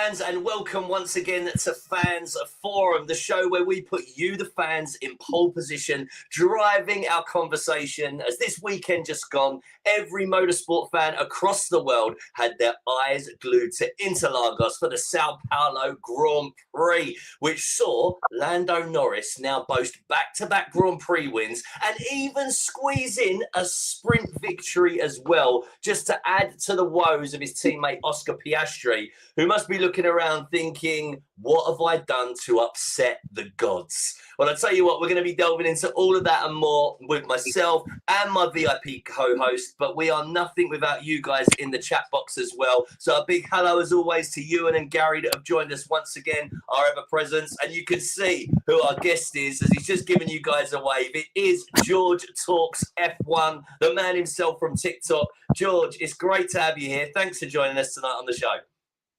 fans, and welcome once again to Fans Forum, the show where we put you, the fans, in pole position, driving our conversation. As this weekend just gone, every motorsport fan across the world had their eyes glued to Interlagos for the Sao Paulo Grand Prix, which saw Lando Norris now boast back-to-back Grand Prix wins and even squeeze in a sprint victory as well, just to add to the woes of his teammate Oscar Piastri, who must be looking around thinking, what have I done to upset the gods? Well, I'll tell you what, we're going to be delving into all of that and more with myself and my VIP co-host, but we are nothing without you guys in the chat box as well. So a big hello, as always, to Ewan and Gary that have joined us once again, our ever-presence. And you can see who our guest is as he's just giving you guys a wave. It is George Talks F1, the man himself from TikTok. George, it's great to have you here. Thanks for joining us tonight on the show.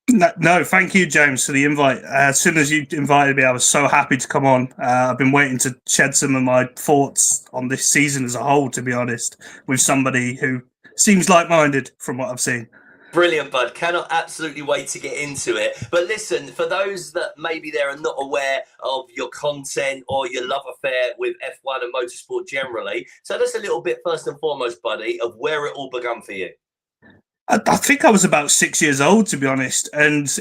No, thank you, James, for the invite. As soon as you invited me, I was so happy to come on. I've been waiting to shed some of my thoughts on this season as a whole, to be honest, with somebody who seems like-minded from what I've seen. Brilliant, bud. Cannot absolutely wait to get into it. But listen, for those that maybe they are not aware of your content or your love affair with F1 and motorsport generally, tell us a little bit, first and foremost, buddy, of where it all began for you. I think I was about 6 years old, to be honest, and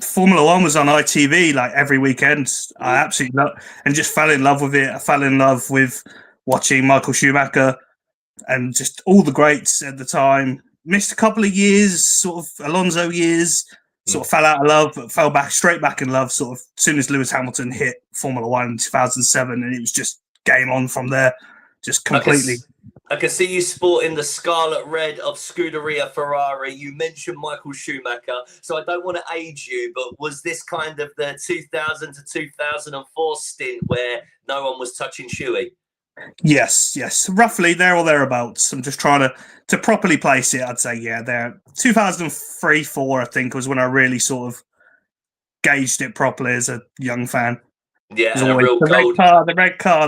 Formula One was on ITV like every weekend. I absolutely loved, and just fell in love with it. I fell in love with watching Michael Schumacher and just all the greats at the time. Missed a couple of years, sort of Alonso years, sort of fell out of love, but fell straight back in love sort of as soon as Lewis Hamilton hit Formula One in 2007, and it was just game on from there, just completely. I can see you sporting the scarlet red of Scuderia Ferrari. You mentioned Michael Schumacher, so I don't want to age you, but was this kind of the 2000 to 2004 stint where no one was touching Shuey? Yes, roughly there or thereabouts. I'm just trying to properly place it. I'd say, yeah, there. 2003-4, I think, was when I really sort of gauged it properly as a young fan. Yeah, and a real gold. The red car.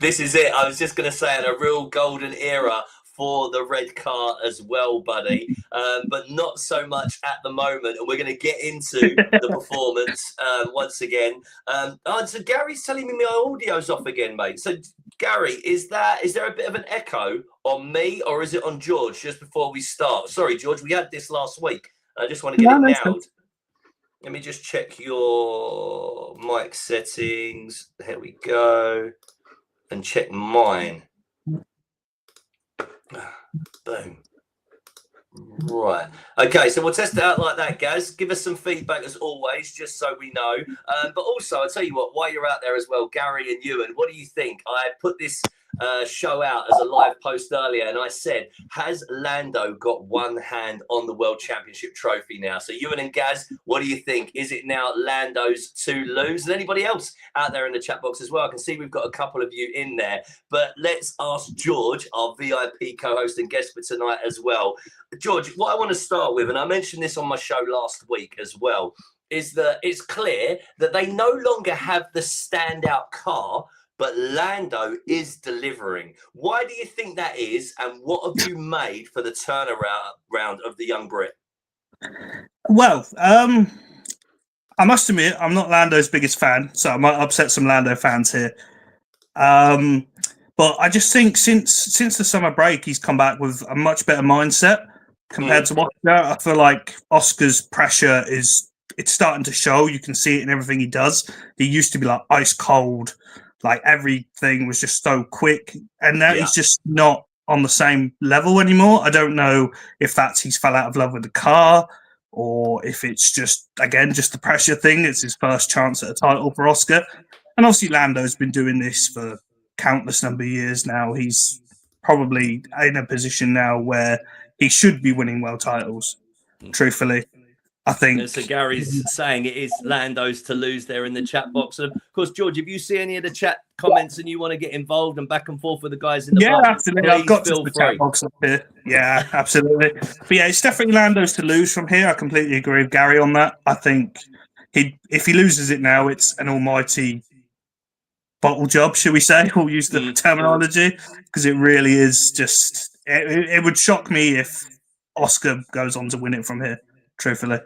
This is it. I was just going to say, in a real golden era for the red car as well, buddy. But not so much at the moment. And we're going to get into the performance once again. So Gary's telling me my audio's off again, mate. So Gary, is there a bit of an echo on me, or is it on George just before we start? Sorry, George, we had this last week. I just want to get it nailed. Let me just check your mic settings. Here we go. And check mine. Boom. Right. Okay, so we'll test it out like that, guys. Give us some feedback as always, just so we know. But also, I'll tell you what, while you're out there as well, Gary and Ewan, what do you think? I put this show out as a live post earlier, and I said, has Lando got one hand on the World Championship trophy now? So Ewan and Gaz, what do you think? Is it now Lando's to lose? And anybody else out there in the chat box as well? I can see we've got a couple of you in there, but let's ask George, our VIP co-host and guest for tonight as well. George, what I want to start with, and I mentioned this on my show last week as well, is that it's clear that they no longer have the standout car, but Lando is delivering. Why do you think that is, and what have you made for the turnaround of the young Brit? Well, I must admit, I'm not Lando's biggest fan, so I might upset some Lando fans here. But I just think since the summer break, he's come back with a much better mindset compared to Oscar. I feel like Oscar's pressure it's starting to show. You can see it in everything he does. He used to be like ice cold. Like everything was just so quick, and now he's just not on the same level anymore. I don't know if that's he's fell out of love with the car, or if it's just the pressure thing. It's his first chance at a title for Oscar, and obviously Lando's been doing this for countless number of years now. He's probably in a position now where he should be winning world titles. Truthfully. I think. So Gary's saying it is Lando's to lose there in the chat box. And of course, George, if you see any of the chat comments and you want to get involved and back and forth with the guys in the box, absolutely. I've got the chat box up here. Yeah, absolutely. But yeah, it's definitely Lando's to lose from here. I completely agree with Gary on that. I think if he loses it now, it's an almighty bottle job, should we say? We'll use the terminology, because it really is just. It would shock me if Oscar goes on to win it from here. Truthfully.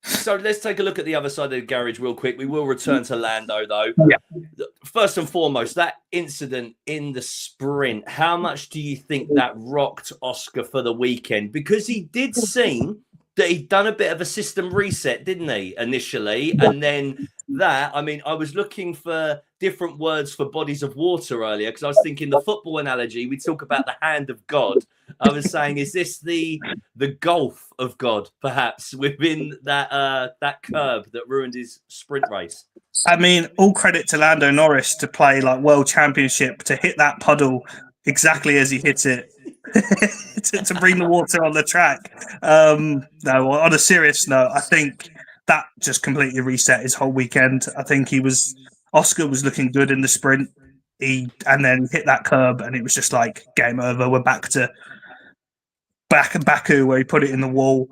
So let's take a look at the other side of the garage real quick. We will return to Lando, though. Yeah. First and foremost, that incident in the sprint, how much do you think that rocked Oscar for the weekend? Because he did seem that he'd done a bit of a system reset, didn't he, initially? And then that, I mean, I was looking for different words for bodies of water earlier because I was thinking the football analogy, we talk about the hand of God. I was saying, is this the Gulf of God, perhaps, within that curb that ruined his sprint race? I mean, all credit to Lando Norris to play like World Championship, to hit that puddle exactly as he hit it, to bring the water on the track. No, on a serious note, I think that just completely reset his whole weekend. I think Oscar was looking good in the sprint. And then hit that curb, and it was just like game over. We're back to Baku, where he put it in the wall,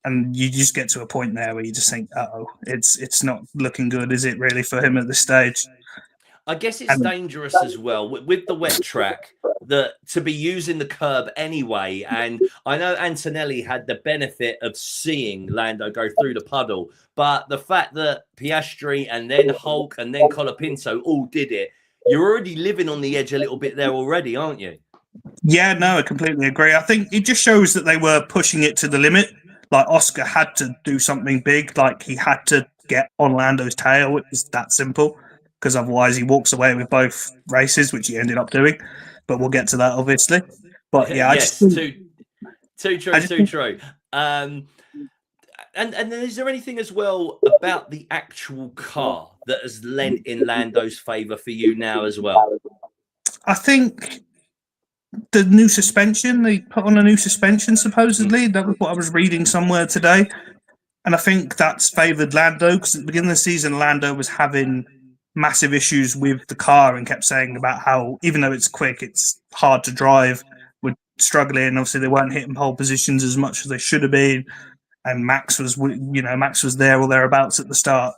and you just get to a point there where you just think, it's not looking good, is it really, for him at this stage? I guess it's dangerous as well with the wet track that to be using the curb anyway. And I know Antonelli had the benefit of seeing Lando go through the puddle, but the fact that Piastri and then Hulk and then Colapinto all did it, you're already living on the edge a little bit there already, aren't you? Yeah, no, I completely agree. I think it just shows that they were pushing it to the limit. Like Oscar had to do something big. Like he had to get on Lando's tail. It was that simple, because otherwise he walks away with both races, which he ended up doing. But we'll get to that, obviously. But yeah, yes, too true. And then is there anything as well about the actual car that has lent in Lando's favour for you now as well? I think the new suspension, they put on a new suspension supposedly. That was what I was reading somewhere today. And I think that's favoured Lando, because at the beginning of the season, Lando was having massive issues with the car and kept saying about how, even though it's quick, it's hard to drive. We're struggling. Obviously, they weren't hitting pole positions as much as they should have been. And Max was there or thereabouts at the start.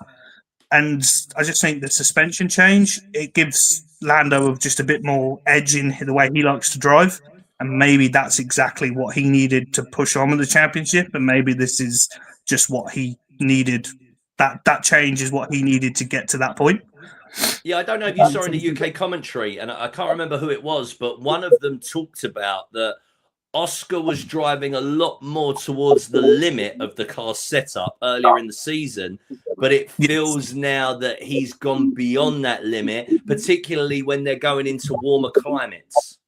And I just think the suspension change, it gives Lando just a bit more edge in the way he likes to drive. And maybe that's exactly what he needed to push on with the championship. And maybe this is just what he needed. That change is what he needed to get to that point. Yeah, I don't know if you saw in the UK commentary, and I can't remember who it was, but one of them talked about that Oscar was driving a lot more towards the limit of the car setup earlier in the season, but it feels now that he's gone beyond that limit, particularly when they're going into warmer climates.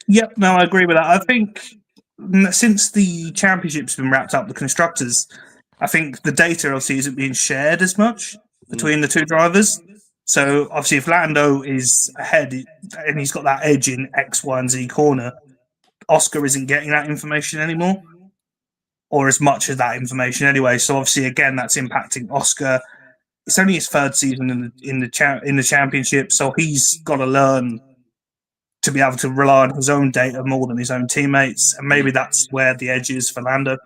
Yep, no, I agree with that. I think since the championship's been wrapped up, the constructors, I think the data obviously isn't being shared as much between the two drivers. So obviously if Lando is ahead and he's got that edge in X, Y, and Z corner, Oscar isn't getting that information anymore, or as much as that information anyway. So obviously, again, that's impacting Oscar. It's only his third season in the championship, so he's got to learn to be able to rely on his own data more than his own teammates, and maybe that's where the edge is for Lando.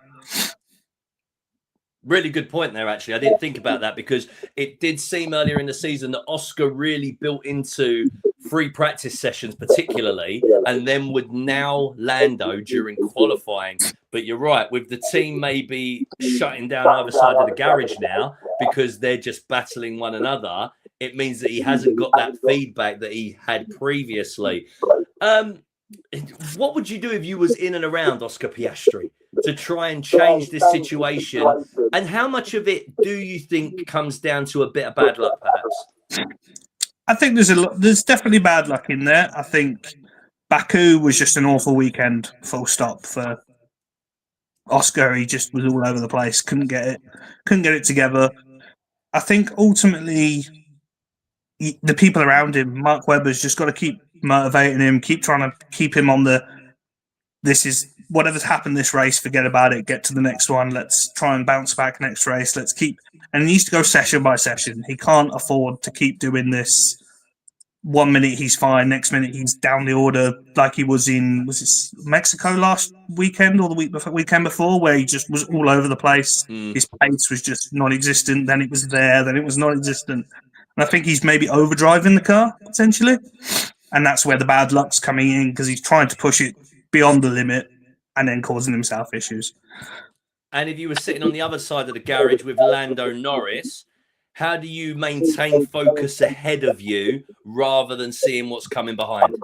Really good point there, actually. I didn't think about that because it did seem earlier in the season that Oscar really built into free practice sessions particularly, and then would now Lando during qualifying. But you're right, with the team maybe shutting down either side of the garage now because they're just battling one another, it means that he hasn't got that feedback that he had previously. What would you do if you was in and around Oscar Piastri to try and change this situation? And how much of it do you think comes down to a bit of bad luck, perhaps? I think there's definitely bad luck in there. I think Baku was just an awful weekend, full stop, for Oscar. He just was all over the place, couldn't get it together. I think ultimately the people around him, Mark Webber's just got to keep motivating him, keep trying to keep him on this is whatever's happened this race, forget about it, get to the next one, let's try and bounce back next race, and he needs to go session by session. He can't afford to keep doing this. 1 minute he's fine, next minute he's down the order, like he was Mexico last weekend or the weekend before, where he just was all over the place. His pace was just non-existent, then it was there, then it was non-existent. And I think he's maybe overdriving the car, potentially. And that's where the bad luck's coming in, because he's trying to push it beyond the limit and then causing himself issues. And if you were sitting on the other side of the garage with Lando Norris, how do you maintain focus ahead of you rather than seeing what's coming behind?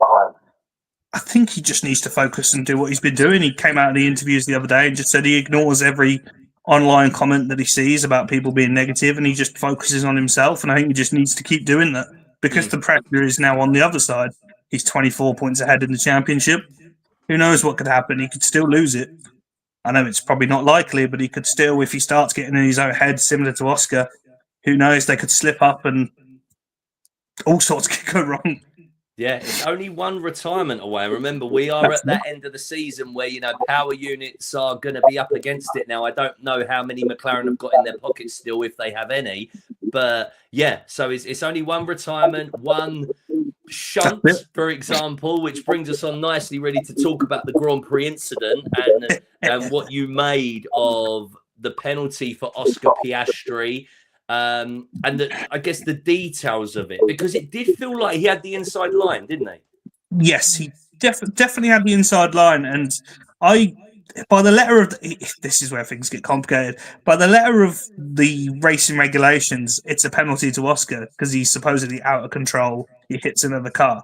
I think he just needs to focus and do what he's been doing. He came out in the interviews the other day and just said he ignores every online comment that he sees about people being negative, and he just focuses on himself. And I think he just needs to keep doing that because the pressure is now on the other side. He's 24 points ahead in the championship. Who knows what could happen? He could still lose it. I know it's probably not likely, but he could still, if he starts getting in his own head, similar to Oscar, who knows? They could slip up and all sorts could go wrong. Yeah, it's only one retirement away. Remember, we are at that end of the season where, power units are going to be up against it now. I don't know how many McLaren have got in their pockets still, if they have any. But, yeah, so it's only one retirement, one shunt, for example, which brings us on nicely, really, to talk about the Grand Prix incident and what you made of the penalty for Oscar Piastri. And I guess the details of it, because it did feel like he had the inside line, didn't he? Yes, he definitely had the inside line. And by the letter of this is where things get complicated. By the letter of the racing regulations, it's a penalty to Oscar because he's supposedly out of control. He hits another car.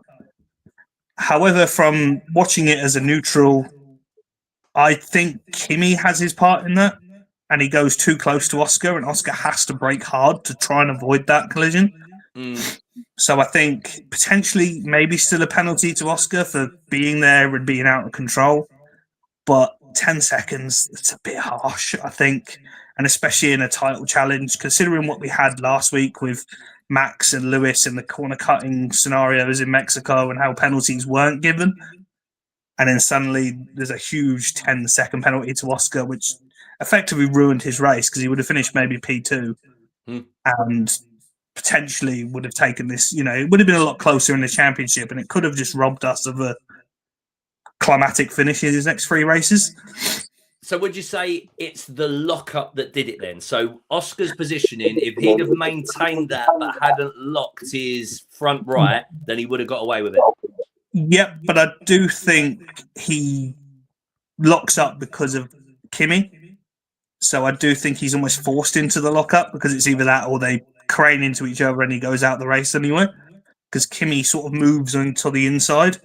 However, from watching it as a neutral, I think Kimi has his part in that. And he goes too close to Oscar, and Oscar has to brake hard to try and avoid that collision. So I think potentially maybe still a penalty to Oscar for being there and being out of control. But 10 seconds, it's a bit harsh, I think. And especially in a title challenge, considering what we had last week with Max and Lewis in the corner cutting scenarios in Mexico and how penalties weren't given. And then suddenly there's a huge 10-second penalty to Oscar, which effectively ruined his race because he would have finished maybe P2 and potentially would have taken this, it would have been a lot closer in the championship, and it could have just robbed us of a climatic finish in his next 3 races. So would you say it's the lockup that did it then? So Oscar's positioning, if he'd have maintained that but hadn't locked his front right, then he would have got away with it. Yep, but I do think he locks up because of Kimi. So I do think he's almost forced into the lockup because it's either that or they crane into each other and he goes out the race anyway. Because Kimi sort of moves onto the inside.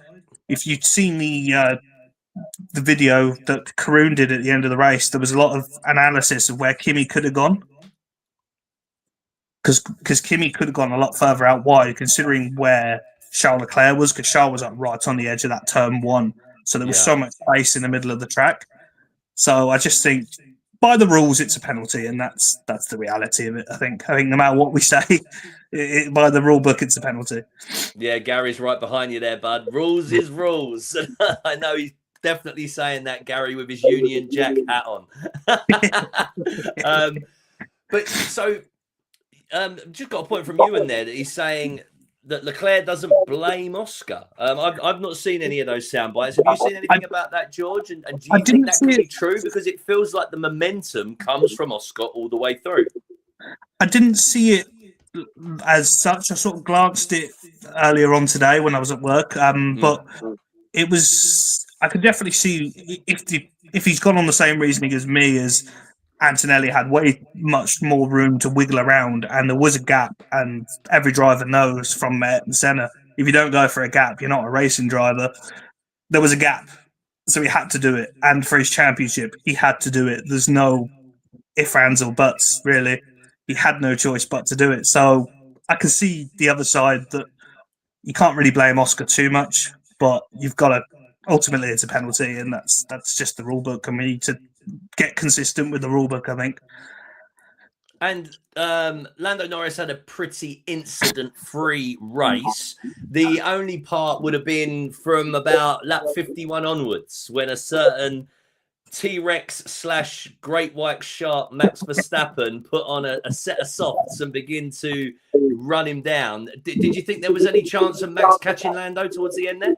If you'd seen the video that Karun did at the end of the race, there was a lot of analysis of where Kimi could have gone. Because Kimi could have gone a lot further out wide, considering where Charles Leclerc was, because Charles was up right on the edge of that turn 1. So there was so much space in the middle of the track. So I just think by the rules, it's a penalty, and that's the reality of it. I think no matter what we say, by the rule book, it's a penalty. Yeah, Gary's right behind you there, bud. Rules is rules. I know he's definitely saying that, Gary, with his Union Jack hat on. But so, just got a point from you in there that he's saying that Leclerc doesn't blame Oscar. I've not seen any of those sound bites. Have you seen anything about that, George? And do you think that could be true? Because it feels like the momentum comes from Oscar all the way through. I didn't see it as such. I sort of glanced it earlier on today when I was at work. But it was, I could definitely see if he's gone on the same reasoning as me, as Antonelli had way much more room to wiggle around, and there was a gap, and every driver knows from Ayrton Senna, if you don't go for a gap, you're not a racing driver. There was a gap, so he had to do it, and for his championship, he had to do it. There's no ifs, ands, or buts, really. He had no choice but to do it. So I can see the other side that you can't really blame Oscar too much, but you've got to, ultimately it's a penalty, and that's just the rule book, and we need to get consistent with the rule book, I think. And Lando Norris had a pretty incident-free race. The only part would have been from about lap 51 onwards, when a certain T-Rex / Great White Shark Max Verstappen put on a set of softs and begin to run him down. Did you think there was any chance of Max catching Lando towards the end there?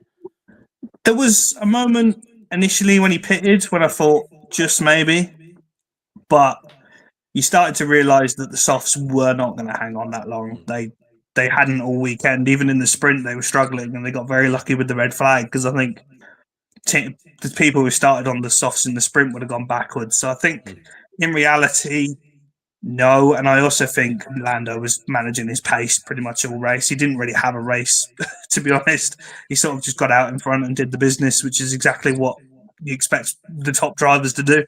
There was a moment initially when he pitted when I thought just maybe, but you started to realise that the softs were not going to hang on that long. They hadn't all weekend. Even in the sprint, they were struggling, and they got very lucky with the red flag, because I think the people who started on the softs in the sprint would have gone backwards. So I think in reality, no. And I also think Lando was managing his pace pretty much all race. He didn't really have a race, to be honest. He sort of just got out in front and did the business, which is exactly what you expect the top drivers to do.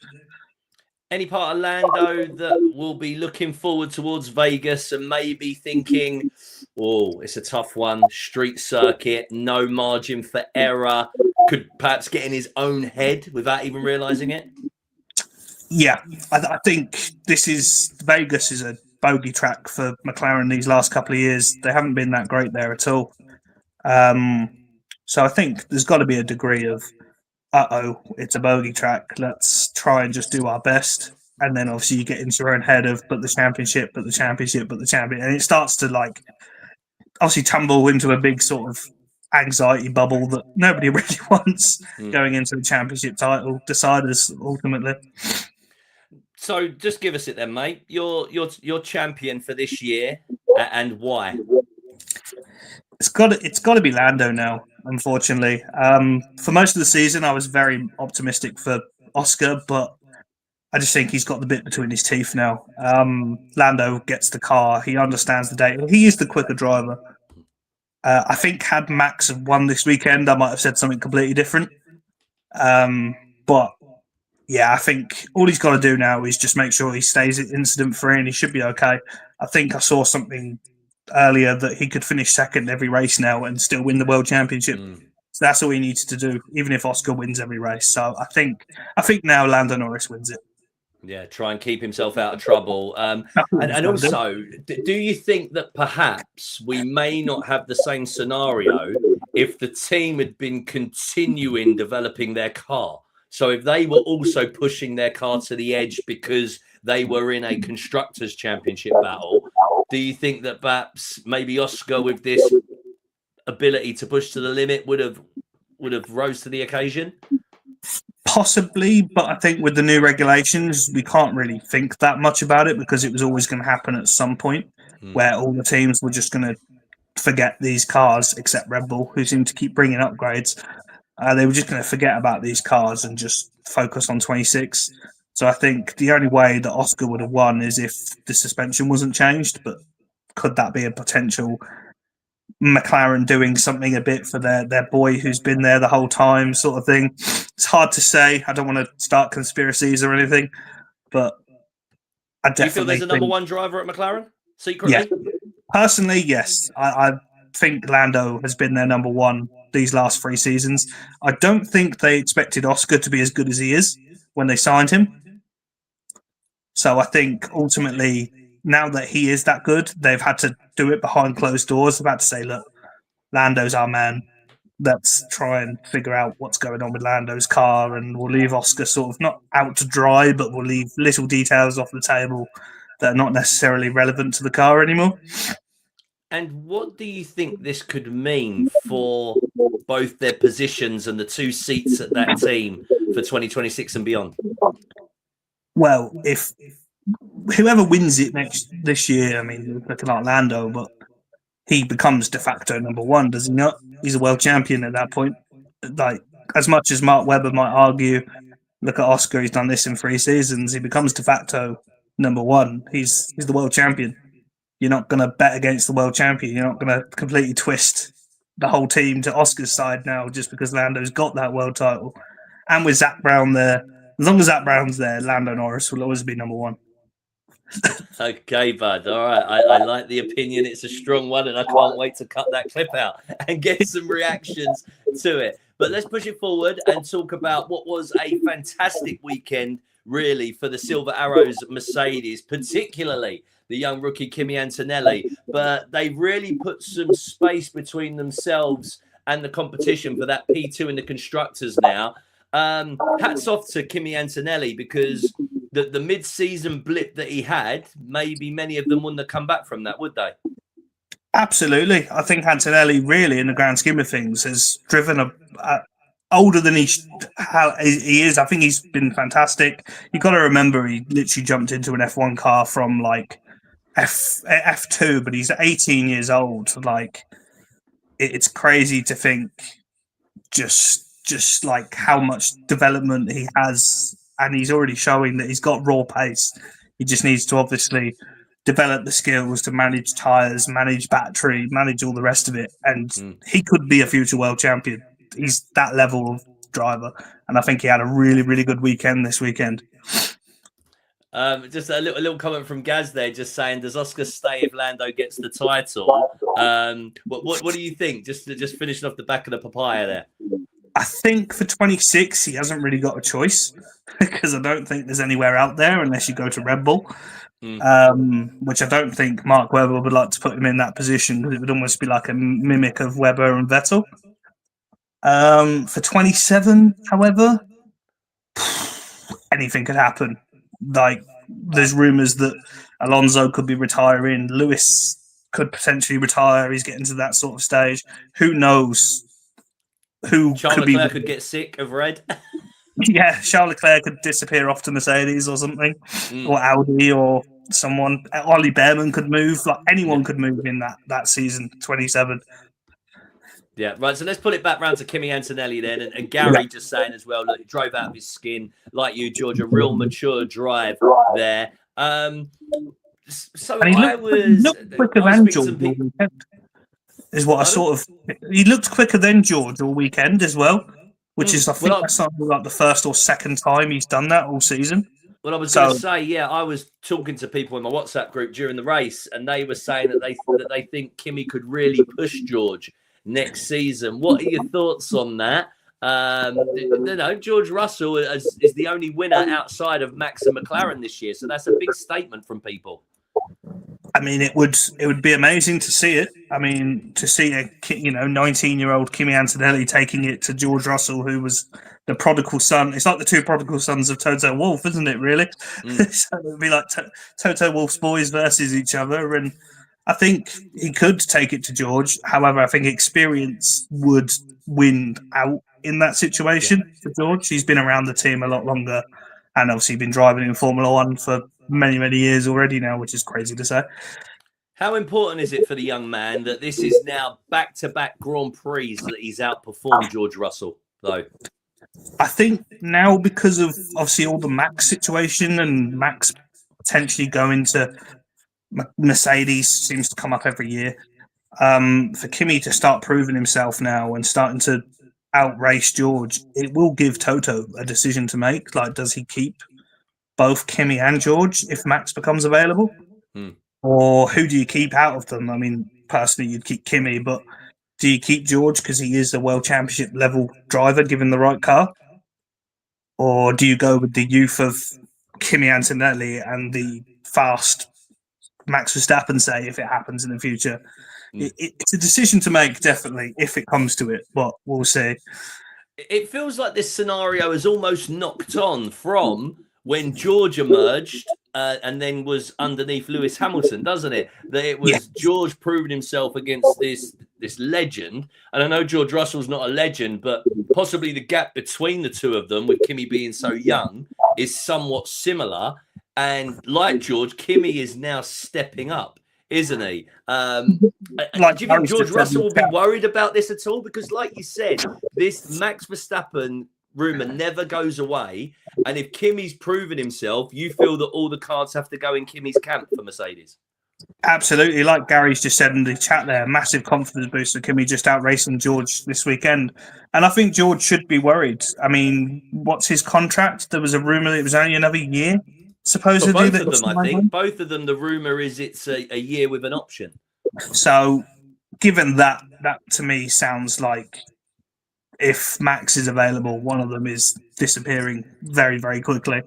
Any part of Lando that will be looking forward towards Vegas and maybe thinking, oh, it's a tough one, street circuit, no margin for error, could perhaps get in his own head without even realizing it? Yeah, I think Vegas is a bogey track for McLaren these last couple of years. They haven't been that great there at all. So I think there's got to be a degree of, it's a bogey track. Let's try and just do our best. And then obviously you get into your own head of, but the championship, and it starts to obviously tumble into a big sort of anxiety bubble that nobody really wants going into the championship title deciders ultimately. So just give us it then, mate. You're champion for this year, and why? It's got to be Lando now. Unfortunately, for most of the season, I was very optimistic for Oscar, but I just think he's got the bit between his teeth now. Lando gets the car. He understands the data. He is the quicker driver. I think had Max won this weekend, I might have said something completely different. But yeah, I think all he's got to do now is just make sure he stays incident free and he should be okay. I think I saw something earlier that he could finish second every race now and still win the world championship. So that's all he needs to do, even if Oscar wins every race. So I think now Lando Norris wins it. Yeah, try and keep himself out of trouble. And also, do you think that perhaps we may not have the same scenario if the team had been continuing developing their car? So if they were also pushing their car to the edge because they were in a constructors championship battle, do you think that perhaps maybe Oscar, with this ability to push to the limit, would have rose to the occasion? Possibly, but I think with the new regulations, we can't really think that much about it because it was always going to happen at some point where all the teams were just going to forget these cars, except Red Bull, who seem to keep bringing upgrades. They were just going to forget about these cars and just focus on 26. So I think the only way that Oscar would have won is if the suspension wasn't changed. But could that be a potential McLaren doing something a bit for their boy who's been there the whole time sort of thing? It's hard to say. I don't want to start conspiracies or anything, but I definitely Do you feel there's a number one driver at McLaren secretly? Yeah. Personally, yes. I think Lando has been their number one these last 3 seasons. I don't think they expected Oscar to be as good as he is when they signed him. So I think ultimately, now that he is that good, they've had to do it behind closed doors. They've had to say, look, Lando's our man. Let's try and figure out what's going on with Lando's car, and we'll leave Oscar sort of not out to dry, but we'll leave little details off the table that are not necessarily relevant to the car anymore. And what do you think this could mean for both their positions and the 2 seats at that team for 2026 and beyond? Well, if whoever wins it this year, I mean, looking like Lando, but he becomes de facto number one, does he not? He's a world champion at that point. Like, as much as Mark Webber might argue, look at Oscar, he's done this in 3 seasons, he becomes de facto number one. He's the world champion. You're not going to bet against the world champion. You're not going to completely twist the whole team to Oscar's side now just because Lando's got that world title. And with Zach Brown there, as long as Zach Brown's there, Lando Norris will always be number one. Okay, bud. All right. I like the opinion. It's a strong one, and I can't wait to cut that clip out and get some reactions to it. But let's push it forward and talk about what was a fantastic weekend, really, for the Silver Arrows Mercedes, particularly the young rookie Kimi Antonelli. But they've really put some space between themselves and the competition for that P2 in the constructors now. Hats off to Kimi Antonelli, because the mid-season blip that he had, maybe many of them wouldn't have come back from that, would they? Absolutely. I think Antonelli really, in the grand scheme of things, has driven older than he is. I think he's been fantastic. You've got to remember he literally jumped into an F1 car from like F2, but he's 18 years old. Like, it's crazy to think just like how much development he has and he's already showing that he's got raw pace. He just needs to obviously develop the skills to manage tyres, manage battery, manage all the rest of it, and he could be a future world champion. He's that level of driver, and I think he had a really, really good weekend this weekend. Just a little comment from Gaz there, just saying, does Oscar stay if Lando gets the title? What do you think? Just finishing off the back of the papaya there. I think for 26, he hasn't really got a choice because I don't think there's anywhere out there unless you go to Red Bull, which I don't think Mark Webber would like to put him in that position because it would almost be like a mimic of Webber and Vettel. For 27, however, anything could happen. Like, there's rumours that Alonso could be retiring. Lewis could potentially retire. He's getting to that sort of stage. Who knows? Charles Leclerc could get sick of red. Yeah, Charles Leclerc could disappear off to Mercedes or something, or Audi or someone. Ollie Behrman could move. Like, anyone could move in that season, 27. Yeah, right. So let's put it back round to Kimi Antonelli then. And Gary just saying as well, look, he drove out of his skin, like you, George, a real mature drive there. So I looked quicker than George all weekend, is what I sort of... He looked quicker than George all weekend as well, which is, I think, that's like the first or second time he's done that all season. Well, I was going to say, I was talking to people in my WhatsApp group during the race, and they were saying that they think Kimi could really push George next season. What are your thoughts on that? George Russell is the only winner outside of Max and McLaren this year, so that's a big statement from people. I mean, it would be amazing to see it. I mean, to see a 19-year-old Kimi Antonelli taking it to George Russell, who was the prodigal son. It's like the two prodigal sons of Toto Wolff, isn't it? Really, so it would be like Toto Wolff's boys versus each other, and I think he could take it to George. However, I think experience would win out in that situation for George. He's been around the team a lot longer, and obviously been driving in Formula One for many, many years already now, which is crazy to say. How important is it for the young man that this is now back-to-back Grand Prix that he's outperformed George Russell, though? I think now, because of obviously all the Max situation and Max potentially going to Mercedes seems to come up every year. For Kimi to start proving himself now and starting to outrace George, it will give Toto a decision to make. Like, does he keep both Kimi and George if Max becomes available? Or who do you keep out of them? I mean, personally, you'd keep Kimi, but do you keep George because he is a world championship level driver given the right car? Or do you go with the youth of Kimi Antonelli and the fast Max Verstappen, say, if it happens in the future? It's a decision to make, definitely, if it comes to it, but we'll see. It feels like this scenario is almost knocked on from when George emerged and then was underneath Lewis Hamilton, doesn't it? That it was George proving himself against this legend. And I know George Russell's not a legend, but possibly the gap between the two of them, with Kimi being so young, is somewhat similar. And like George, Kimi is now stepping up, isn't he? Do you think George Russell will be worried about this at all? Because like you said, this Max Verstappen rumour never goes away. And if Kimi's proven himself, you feel that all the cards have to go in Kimi's camp for Mercedes? Absolutely. Like Gary's just said in the chat there, massive confidence boost for Kimi just out racing George this weekend. And I think George should be worried. I mean, what's his contract? There was a rumour that it was only another year, supposedly. For both of them, I think. Both of them, the rumour is it's a year with an option. So, given that to me sounds like if Max is available, one of them is disappearing very, very quickly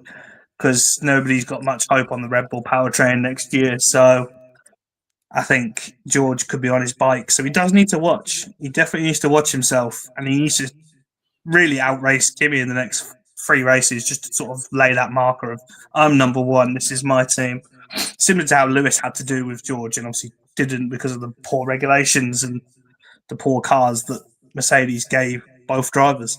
because nobody's got much hope on the Red Bull powertrain next year. So I think George could be on his bike. So he does need to watch. He definitely needs to watch himself, and he needs to really outrace Kimi in the next 3 races just to sort of lay that marker of, I'm number one, this is my team. Similar to how Lewis had to do with George, and obviously didn't because of the poor regulations and the poor cars that Mercedes gave both drivers.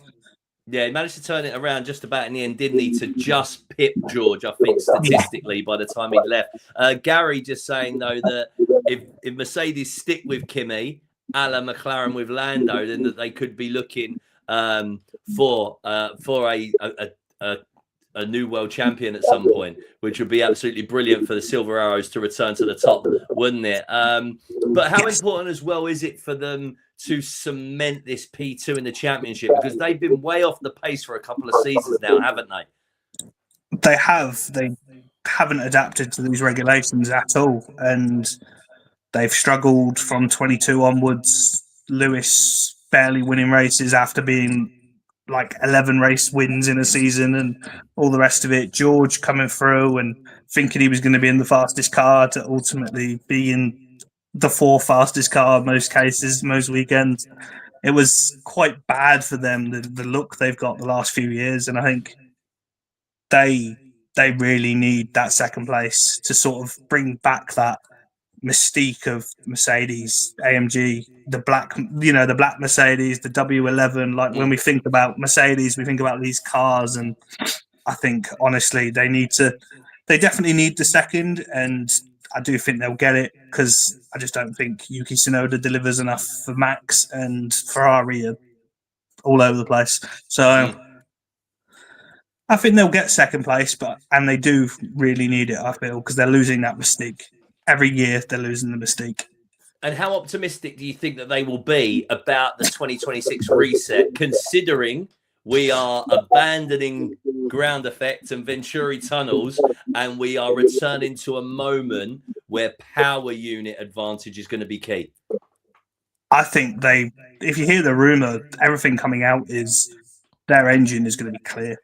Yeah, he managed to turn it around just about in the end, didn't he, to just pip George, I think, statistically, by the time he left. Gary just saying, though, that if Mercedes stick with Kimi, a la McLaren with Lando, then that they could be looking for a a new world champion at some point, which would be absolutely brilliant for the Silver Arrows to return to the top, wouldn't it? But how important as well is it for them to cement this P2 in the championship? Because they've been way off the pace for a couple of seasons now, haven't they? They have. They haven't adapted to these regulations at all. And they've struggled from 22 onwards. Lewis barely winning races after being like 11 race wins in a season and all the rest of it. George coming through and thinking he was going to be in the fastest car to ultimately be in the fourth fastest car in most cases, most weekends. It was quite bad for them, the look they've got the last few years. And I think they really need that second place to sort of bring back that mystique of Mercedes, AMG, the black Mercedes, the W11. Like when we think about Mercedes, we think about these cars, and I think honestly they definitely need the second, and I do think they'll get it because I just don't think Yuki Tsunoda delivers enough for Max, and Ferrari are all over the place. So I think they'll get second place, and they do really need it, I feel, because they're losing that mystique. Every year they're losing the mystique. And how optimistic do you think that they will be about the 2026 reset, considering we are abandoning ground effect and Venturi tunnels, and we are returning to a moment where power unit advantage is going to be key? I think if you hear the rumor, everything coming out is their engine is going to be clear.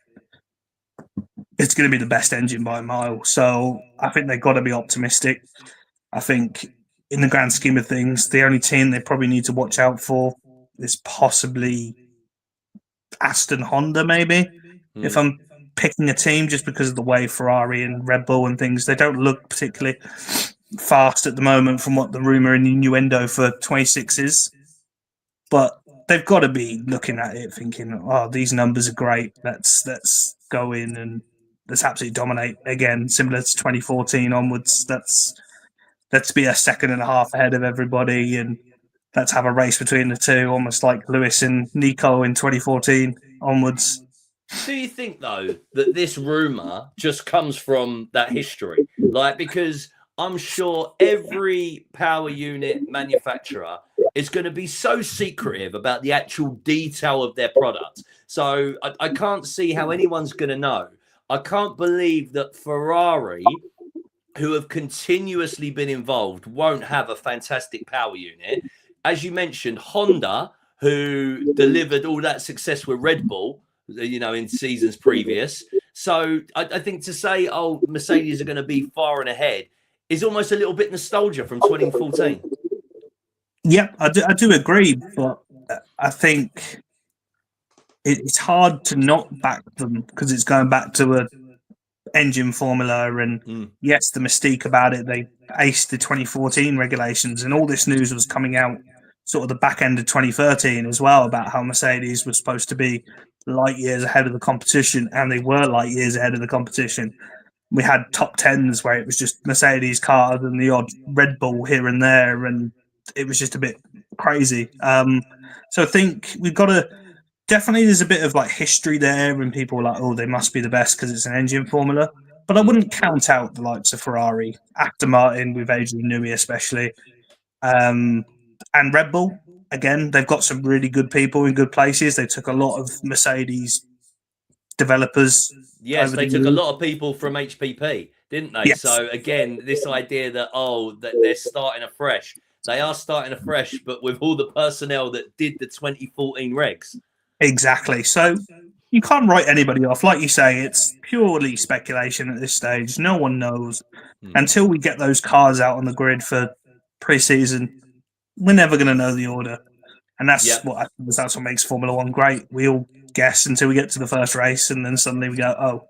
It's going to be the best engine by a mile. So I think they've got to be optimistic. I think in the grand scheme of things, the only team they probably need to watch out for is possibly Aston Honda, maybe. If I'm picking a team, just because of the way Ferrari and Red Bull and things, they don't look particularly fast at the moment from what the rumor and innuendo for 26 is. But they've got to be looking at it thinking, oh, these numbers are great. Let's go in and let's absolutely dominate again, similar to 2014 onwards. Let's be a second and a half ahead of everybody, and let's have a race between the two, almost like Lewis and Nico in 2014 onwards. Do you think, though, that this rumour just comes from that history? Like, because I'm sure every power unit manufacturer is going to be so secretive about the actual detail of their product. So I can't see how anyone's going to know. I can't believe that Ferrari, who have continuously been involved, won't have a fantastic power unit. As you mentioned, Honda, who delivered all that success with Red Bull, in seasons previous. So I think to say, oh, Mercedes are going to be far and ahead is almost a little bit nostalgia from 2014. Yeah, I do agree, but I think it's hard to not back them because it's going back to a engine formula, and yes, the mystique about it. They aced the 2014 regulations, and all this news was coming out sort of the back end of 2013 as well about how Mercedes was supposed to be light years ahead of the competition, and they were light years ahead of the competition. We had top tens where it was just Mercedes cars and the odd Red Bull here and there, and it was just a bit crazy. So I think we've got to definitely, there's a bit of like history there, and people are like, oh, they must be the best because it's an engine formula. But I wouldn't count out the likes of Ferrari, Aston Martin with Adrian Newey especially, and Red Bull. Again, they've got some really good people in good places. They took a lot of Mercedes developers. Yes, they took a lot of people from HPP, didn't they? Yes. So again, this idea that, that they're starting afresh. They are starting afresh, but with all the personnel that did the 2014 regs. Exactly. So you can't write anybody off. Like you say, it's purely speculation at this stage. No one knows. Until we get those cars out on the grid for pre-season, we're never going to know the order. And that's what makes Formula One great. We all guess until we get to the first race, and then suddenly we go, oh.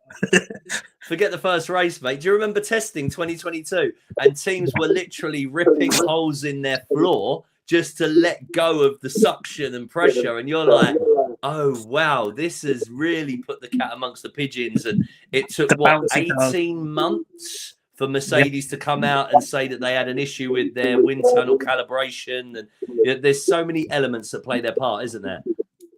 Forget the first race, mate. Do you remember testing 2022? And teams were literally ripping holes in their floor just to let go of the suction and pressure. And you're like, oh, wow, this has really put the cat amongst the pigeons. And it took, 18 months for Mercedes to come out and say that they had an issue with their wind tunnel calibration. And there's so many elements that play their part, isn't there?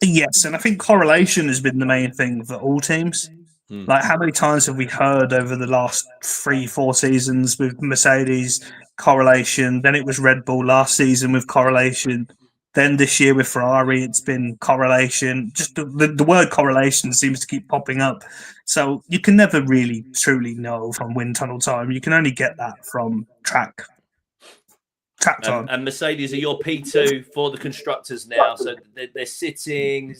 Yes, and I think correlation has been the main thing for all teams. Like, how many times have we heard over the last 3-4 seasons with Mercedes correlation? Then it was Red Bull last season with correlation. Then this year with Ferrari, it's been correlation. Just the word correlation seems to keep popping up. So you can never really truly know from wind tunnel time. You can only get that from track time. And Mercedes are your P2 for the constructors now. So they're sitting,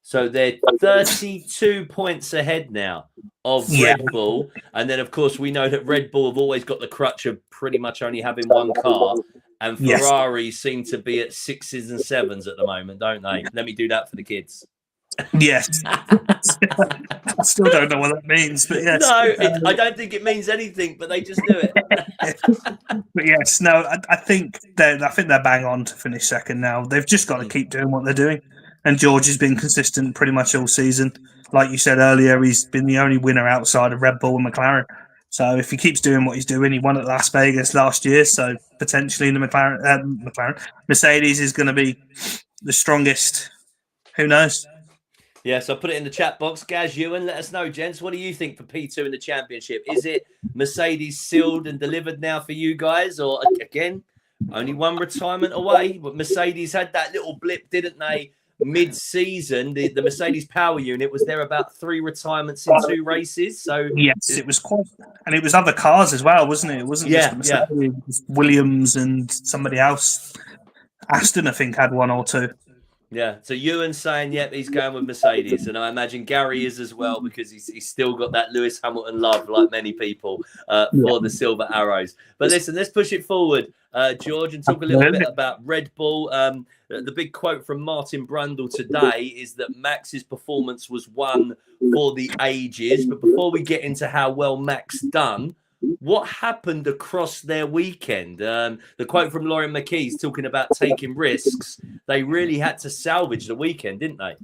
so they're 32 points ahead now of Red Bull. And then, of course, we know that Red Bull have always got the crutch of pretty much only having one car. And Ferrari seem to be at 6s and 7s at the moment, don't they? Let me do that for the kids. Yes. I still don't know what that means, but yes. No, I don't think it means anything, but they just do it. But yes, no, I think they're bang on to finish second now. They've just got to keep doing what they're doing. And George has been consistent pretty much all season. Like you said earlier, he's been the only winner outside of Red Bull and McLaren. So if he keeps doing what he's doing, he won at Las Vegas last year. So potentially the Mercedes is going to be the strongest. Who knows? Yeah, so I put it in the chat box. Gaz Ewan, let us know, gents. What do you think for P2 in the championship? Is it Mercedes sealed and delivered now for you guys? Or, again, only one retirement away? But Mercedes had that little blip, didn't they? Mid-season, the Mercedes power unit was there about 3 retirements in 2 races. So yes, it was quite, and it was other cars as well, wasn't it? It wasn't just Mercedes, it was Williams and somebody else. Aston, I think, had 1 or 2. Yeah, so Ewan's saying, yep, he's going with Mercedes. And I imagine Gary is as well, because he's still got that Lewis Hamilton love, like many people, for the Silver Arrows. But listen, let's push it forward, George, and talk a little bit about Red Bull. The big quote from Martin Brundle today is that Max's performance was one for the ages. But before we get into how well Max done, what happened across their weekend? The quote from Lauren McKee's talking about taking risks. They really had to salvage the weekend, didn't they?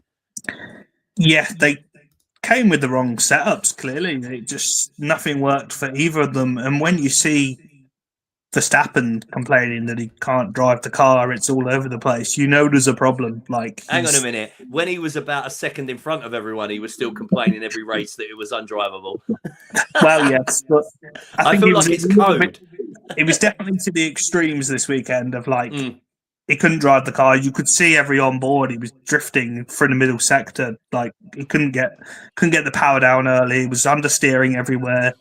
Yeah, they came with the wrong setups, clearly. Nothing worked for either of them. And when you see Verstappen complaining that he can't drive the car, it's all over the place, you know there's a problem. Hang on a minute. When he was about a second in front of everyone, he was still complaining every race that it was undrivable. Well, yes, but I feel like it's code. It was definitely to the extremes this weekend of he couldn't drive the car. You could see every on board. He was drifting through the middle sector. He couldn't get the power down early. He was understeering everywhere.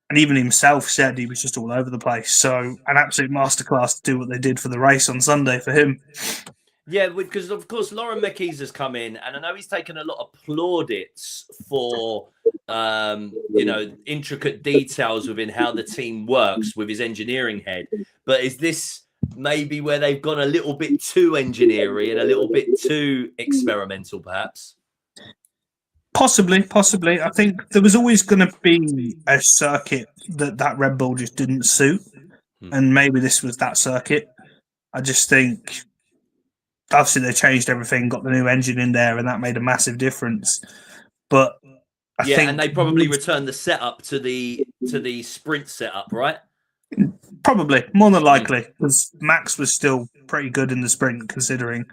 And even himself said he was just all over the place. So an absolute masterclass to do what they did for the race on Sunday for him. Yeah, because, of course, Lauren McKees has come in, and I know he's taken a lot of plaudits for, intricate details within how the team works with his engineering head. But is this maybe where they've gone a little bit too engineering and a little bit too experimental, perhaps? Possibly. I think there was always going to be a circuit that Red Bull just didn't suit. And maybe this was that circuit. I just think, obviously, they changed everything, got the new engine in there, and that made a massive difference. But I think, and they probably returned the setup to the sprint setup, right? Probably, more than likely, because Max was still pretty good in the sprint, considering.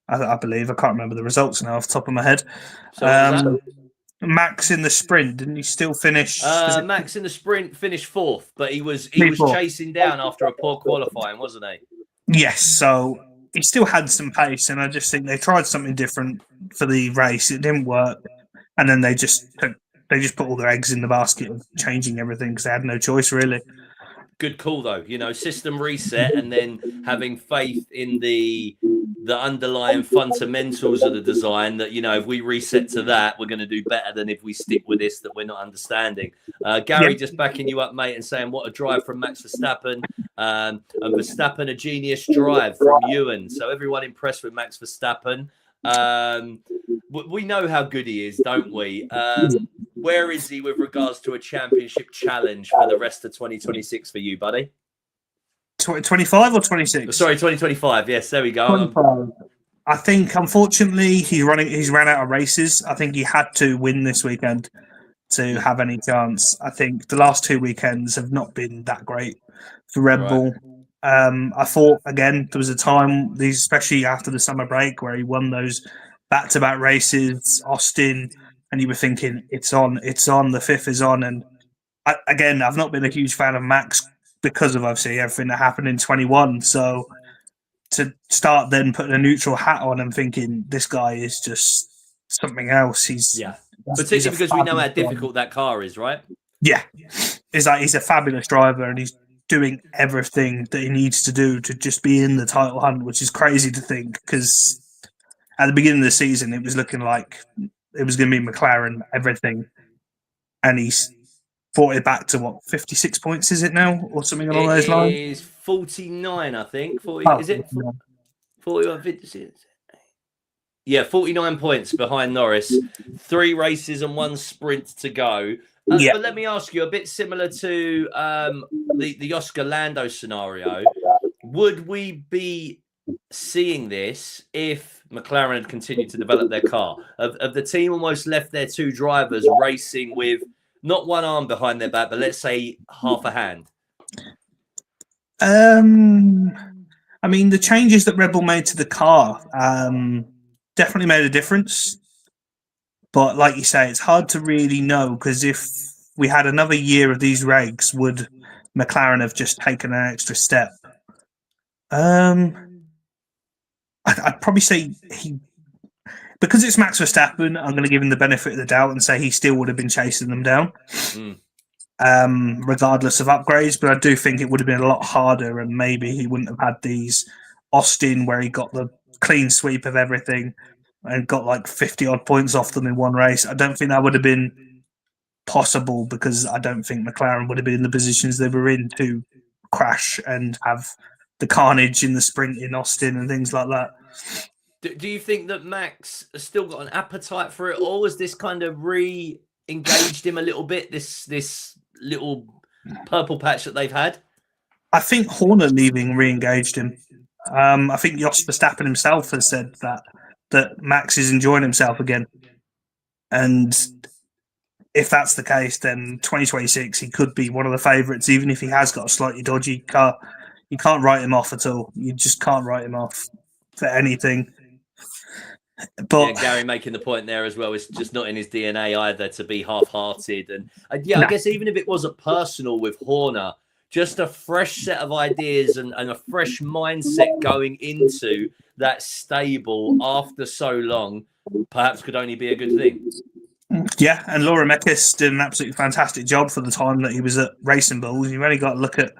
I believe. I can't remember the results now off the top of my head. So Max in the sprint, didn't he still finish? Max in the sprint finished 4th, but he was chasing down after a poor qualifying, wasn't he? Yes, so he still had some pace, and I just think they tried something different for the race. It didn't work, and then they just put all their eggs in the basket of changing everything because they had no choice, really. Good call, though. System reset and then having faith in the underlying fundamentals of the design that, if we reset to that, we're going to do better than if we stick with this that we're not understanding. Gary just backing you up, mate, and saying what a drive from Max Verstappen. And Verstappen, a genius drive from Ewan. So everyone impressed with Max Verstappen. We know how good he is, don't we? Where is he with regards to a championship challenge for the rest of 2026 for you, buddy? 25 or 26? Sorry, 2025. Yes, there we go. I think, unfortunately, he's ran out of races. I think he had to win this weekend to have any chance. I think the last 2 weekends have not been that great for Red Bull. I thought, again, there was a time, especially after the summer break, where he won those back-to-back races, Austin, and you were thinking, it's on, the fifth is on. And again, I've not been a huge fan of Max because of obviously everything that happened in 21. So to start then putting a neutral hat on and thinking this guy is just something else. Particularly because we know how difficult that car is, right? Yeah, he's a fabulous driver, and he's doing everything that he needs to do to just be in the title hunt, which is crazy to think, because at the beginning of the season it was looking like it was going to be McLaren everything, and he's brought it back to what, 56 points is it now, or something along those lines? It is 49, I think. 40, Oh, is it 41, 56? Yeah, 49 points behind Norris. 3 races and 1 sprint to go. yeah. But let me ask you, a bit similar to the Oscar Lando scenario, would we be seeing this if McLaren had continued to develop their car? Have the team almost left their 2 drivers racing with not one arm behind their back, but let's say half a hand? I mean, the changes that Red Bull made to the car definitely made a difference. But like you say, it's hard to really know, because if we had another year of these regs, would McLaren have just taken an extra step? I'd probably say because it's Max Verstappen, I'm going to give him the benefit of the doubt and say he still would have been chasing them down, regardless of upgrades. But I do think it would have been a lot harder, and maybe he wouldn't have had these Austin where he got the clean sweep of everything and got like 50 odd points off them in one race. I don't think that would have been possible, because I don't think McLaren would have been in the positions they were in to crash and have the carnage in the sprint in Austin and things like that. Do you think that Max has still got an appetite for it all? Has this kind of re-engaged him a little bit, this little purple patch that they've had? I think Horner leaving re-engaged him. I think Jos Verstappen himself has said that Max is enjoying himself again. And if that's the case, then 2026, he could be one of the favourites, even if he has got a slightly dodgy car. You can't write him off at all. You just can't write him off for anything. But Gary making the point there as well, it's just not in his DNA either to be half-hearted. And I guess even if it wasn't personal with Horner, just a fresh set of ideas and a fresh mindset going into that stable after so long, perhaps could only be a good thing. Yeah, and Laura Mekis did an absolutely fantastic job for the time that he was at Racing Bulls. You've only got to look at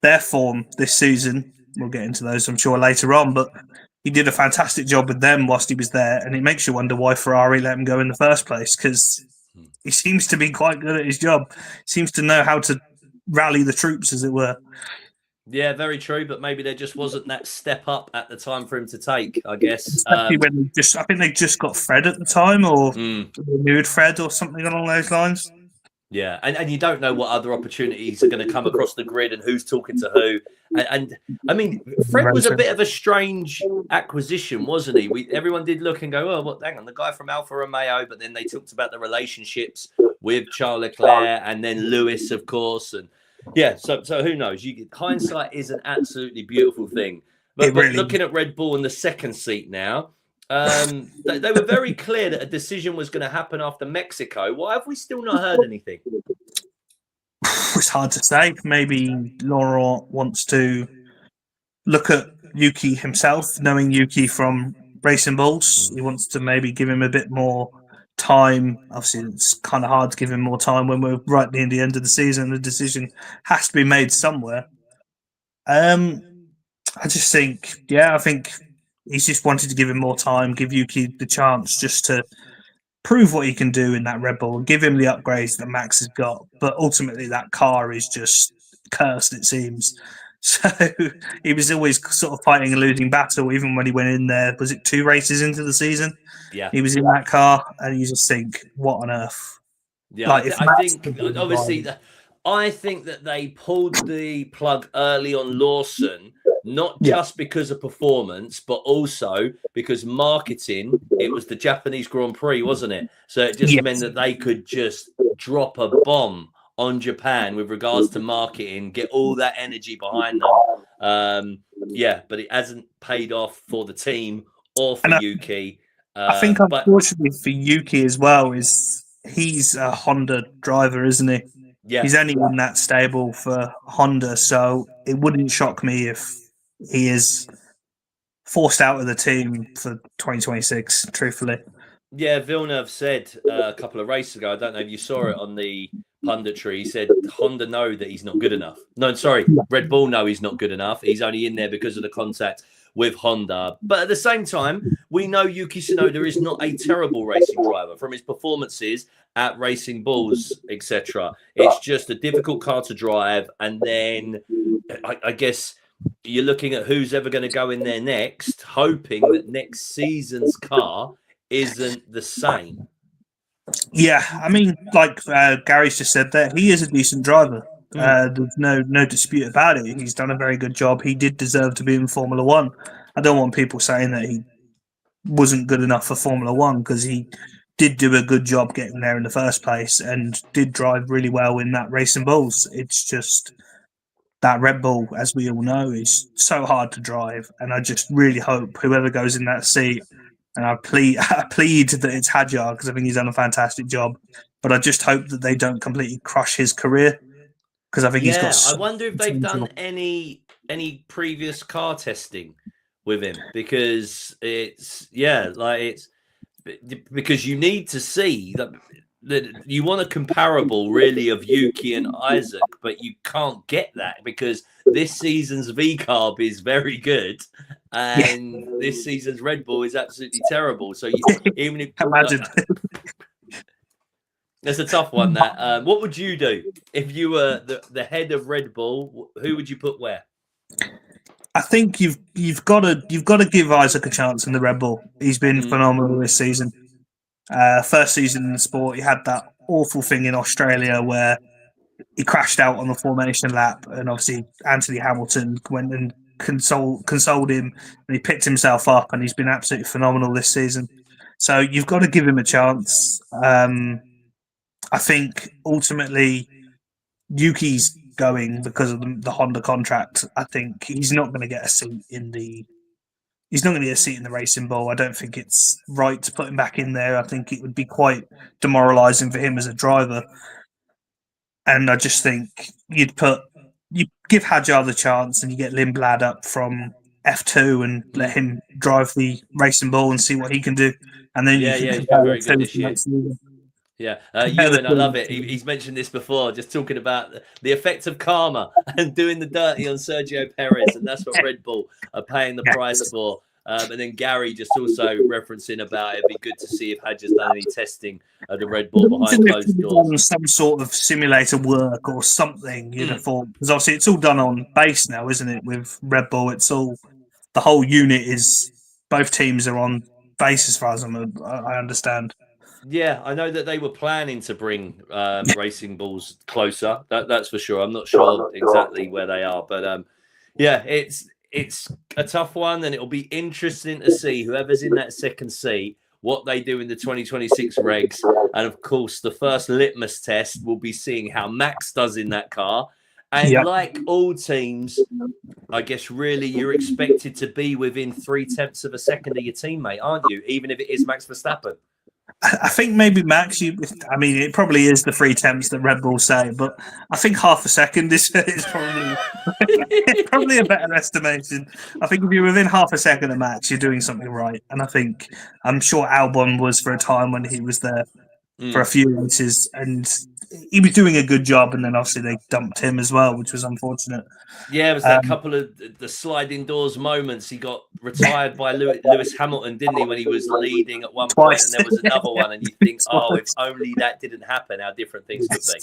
their form this season. We'll get into those, I'm sure, later on, but he did a fantastic job with them whilst he was there, and it makes you wonder why Ferrari let him go in the first place, because he seems to be quite good at his job. Seems to know how to rally the troops, as it were. Yeah, very true, but maybe there just wasn't that step up at the time for him to take, I guess. Especially when I think they just got Fred at the time, or renewed Fred or something along those lines. Yeah, and you don't know what other opportunities are going to come across the grid and who's talking to who. And I mean, Fred was a bit of a strange acquisition, wasn't he? Everyone did look and go, oh, well, hang on, the guy from Alfa Romeo, but then they talked about the relationships with Charles Leclerc and then Lewis, of course. And yeah, so who knows? Hindsight is an absolutely beautiful thing. But looking at Red Bull in the second seat now, they were very clear that a decision was going to happen after Mexico. Why have we still not heard anything? It's hard to say. Maybe Laurent wants to look at Yuki himself, knowing Yuki from Racing Bulls. He wants to maybe give him a bit more time. Obviously, it's kind of hard to give him more time when we're right near the end of the season. The decision has to be made somewhere. I just think, I think he's just wanted to give him more time, give Yuki the chance just to prove what he can do in that Red Bull, give him the upgrades that Max has got. But ultimately, that car is just cursed, it seems. So he was always sort of fighting a losing battle, even when he went in there. Was it 2 races into the season? Yeah. He was in that car, and you just think, what on earth? Yeah, I think, obviously, I think that they pulled the plug early on Lawson, not just because of performance, but also because marketing. It was the Japanese Grand Prix, wasn't it? So it just meant that they could just drop a bomb on Japan with regards to marketing, get all that energy behind them. But it hasn't paid off for the team or for Yuki. I think, But unfortunately for Yuki as well, is he's a Honda driver, isn't he? yeah, He's only in that stable for Honda, so it wouldn't shock me if he is forced out of the team for 2026. Truthfully, yeah, Villeneuve said a couple of races ago. I don't know if you saw it on the punditry. He said Honda know that he's not good enough. No, sorry, Red Bull know he's not good enough. He's only in there because of the contact with Honda. But at the same time, we know Yuki Tsunoda is not a terrible racing driver from his performances at Racing Bulls, etc. It's just a difficult car to drive, and then I guess you're looking at who's ever going to go in there next, hoping that next season's car isn't the same. yeah. I mean, like Gary's just said there, he is a decent driver. There's no dispute about it. He's done a very good job. He did deserve to be in Formula One. I don't want people saying that he wasn't good enough for Formula One, because he did do a good job getting there in the first place and did drive really well in that Racing Bulls. It's just that Red Bull, as we all know, is so hard to drive, and I just really hope whoever goes in that seat, and I plead that it's Hadjar, because I think he's done a fantastic job, but I just hope that they don't completely crush his career, because I think he's got. I wonder if they've done any previous car testing with him, because it's because you need to see that you want a comparable really of Yuki and Isaac, but you can't get that because this season's V-carb is very good and this season's Red Bull is absolutely terrible. So even if imagine. That's a tough one. That what would you do if you were the head of Red Bull? Who would you put where? I think you've got to give Isaac a chance in the Red Bull. He's been phenomenal this season. First season in the sport, he had that awful thing in Australia where he crashed out on the formation lap, and obviously Anthony Hamilton went and consoled him, and he picked himself up, and he's been absolutely phenomenal this season. So you've got to give him a chance. I think ultimately Yuki's going because of the Honda contract. I think he's not going to get a seat in the. He's not going to get a seat in the Racing Bull. I don't think it's right to put him back in there. I think it would be quite demoralising for him as a driver. And I just think you give Hadjar the chance, and you get Lindblad up from F2 and let him drive the Racing Bull and see what he can do. And then he's been very good this year. Yeah, Ewan, I love it. He's mentioned this before, just talking about the effect of karma and doing the dirty on Sergio Perez, and that's what Red Bull are paying the price for. And then Gary just also referencing about it'd be good to see if Hadjar's done any testing of the Red Bull behind closed doors. Some sort of simulator work or something, you'd have thought. Because obviously it's all done on base now, isn't it? With Red Bull, it's all the whole unit is both teams are on base as far as I understand. Yeah, I know that they were planning to bring Racing Bulls closer. That's for sure. I'm not sure exactly where they are, but yeah, it's a tough one, and it'll be interesting to see whoever's in that second seat what they do in the 2026 regs. And of course, the first litmus test will be seeing how Max does in that car. And like all teams, I guess really you're expected to be within 0.3 of a second of your teammate, aren't you? Even if it is Max Verstappen. I think maybe Max. It probably is the 0.3 that Red Bull say, but I think half a second is probably a better estimation. I think if you're within half a second of Max, you're doing something right. And I'm sure Albon was for a time when he was there for a few races, and he was doing a good job. And then obviously they dumped him as well, which was unfortunate. Yeah, it was that couple of the sliding doors moments. He got retired by Lewis Hamilton, didn't he, when he was leading at one point, and there was another one, and you think, oh, if only that didn't happen, how different things could be.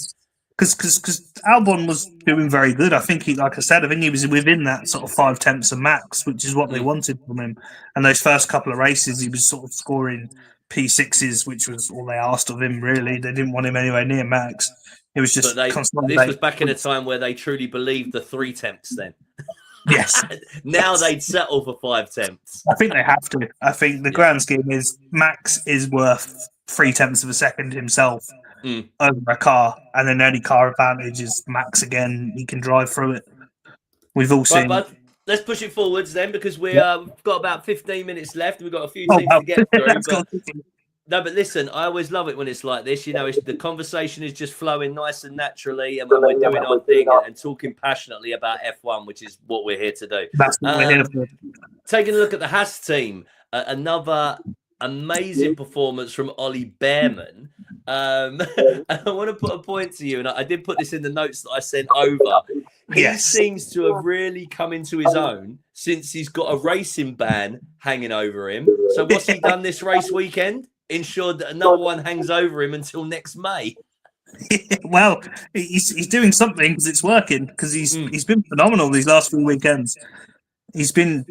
Because Albon was doing very good. I think he was within that sort of 0.5 of Max, which is what they wanted from him. And those first couple of races, he was sort of scoring P6s, which was all they asked of him, really. They didn't want him anywhere near Max. It was just this was back in a time where they truly believed the 0.3 then. Yes. Now they'd settle for 0.5. I think they have to. I think the grand scheme is Max is worth 0.3 of a second himself over a car, and then any car advantage is Max again. He can drive through it. We've all seen. But let's push it forwards then, because we've got about 15 minutes left. We've got a few Oh, teams wow. to get through. Let's go. No, but listen, I always love it when it's like this. The conversation is just flowing nice and naturally, and we're doing our thing and talking passionately about F1, which is what we're here to do. That's what we're here for. Taking a look at the Haas team, another amazing performance from Ollie Behrman. And I want to put a point to you, and I did put this in the notes that I sent over. He seems to have really come into his own since he's got a racing ban hanging over him. So what's he done this race weekend? Ensured that another one hangs over him until next May. Well, he's doing something because it's working, because he's been phenomenal these last few weekends. He's been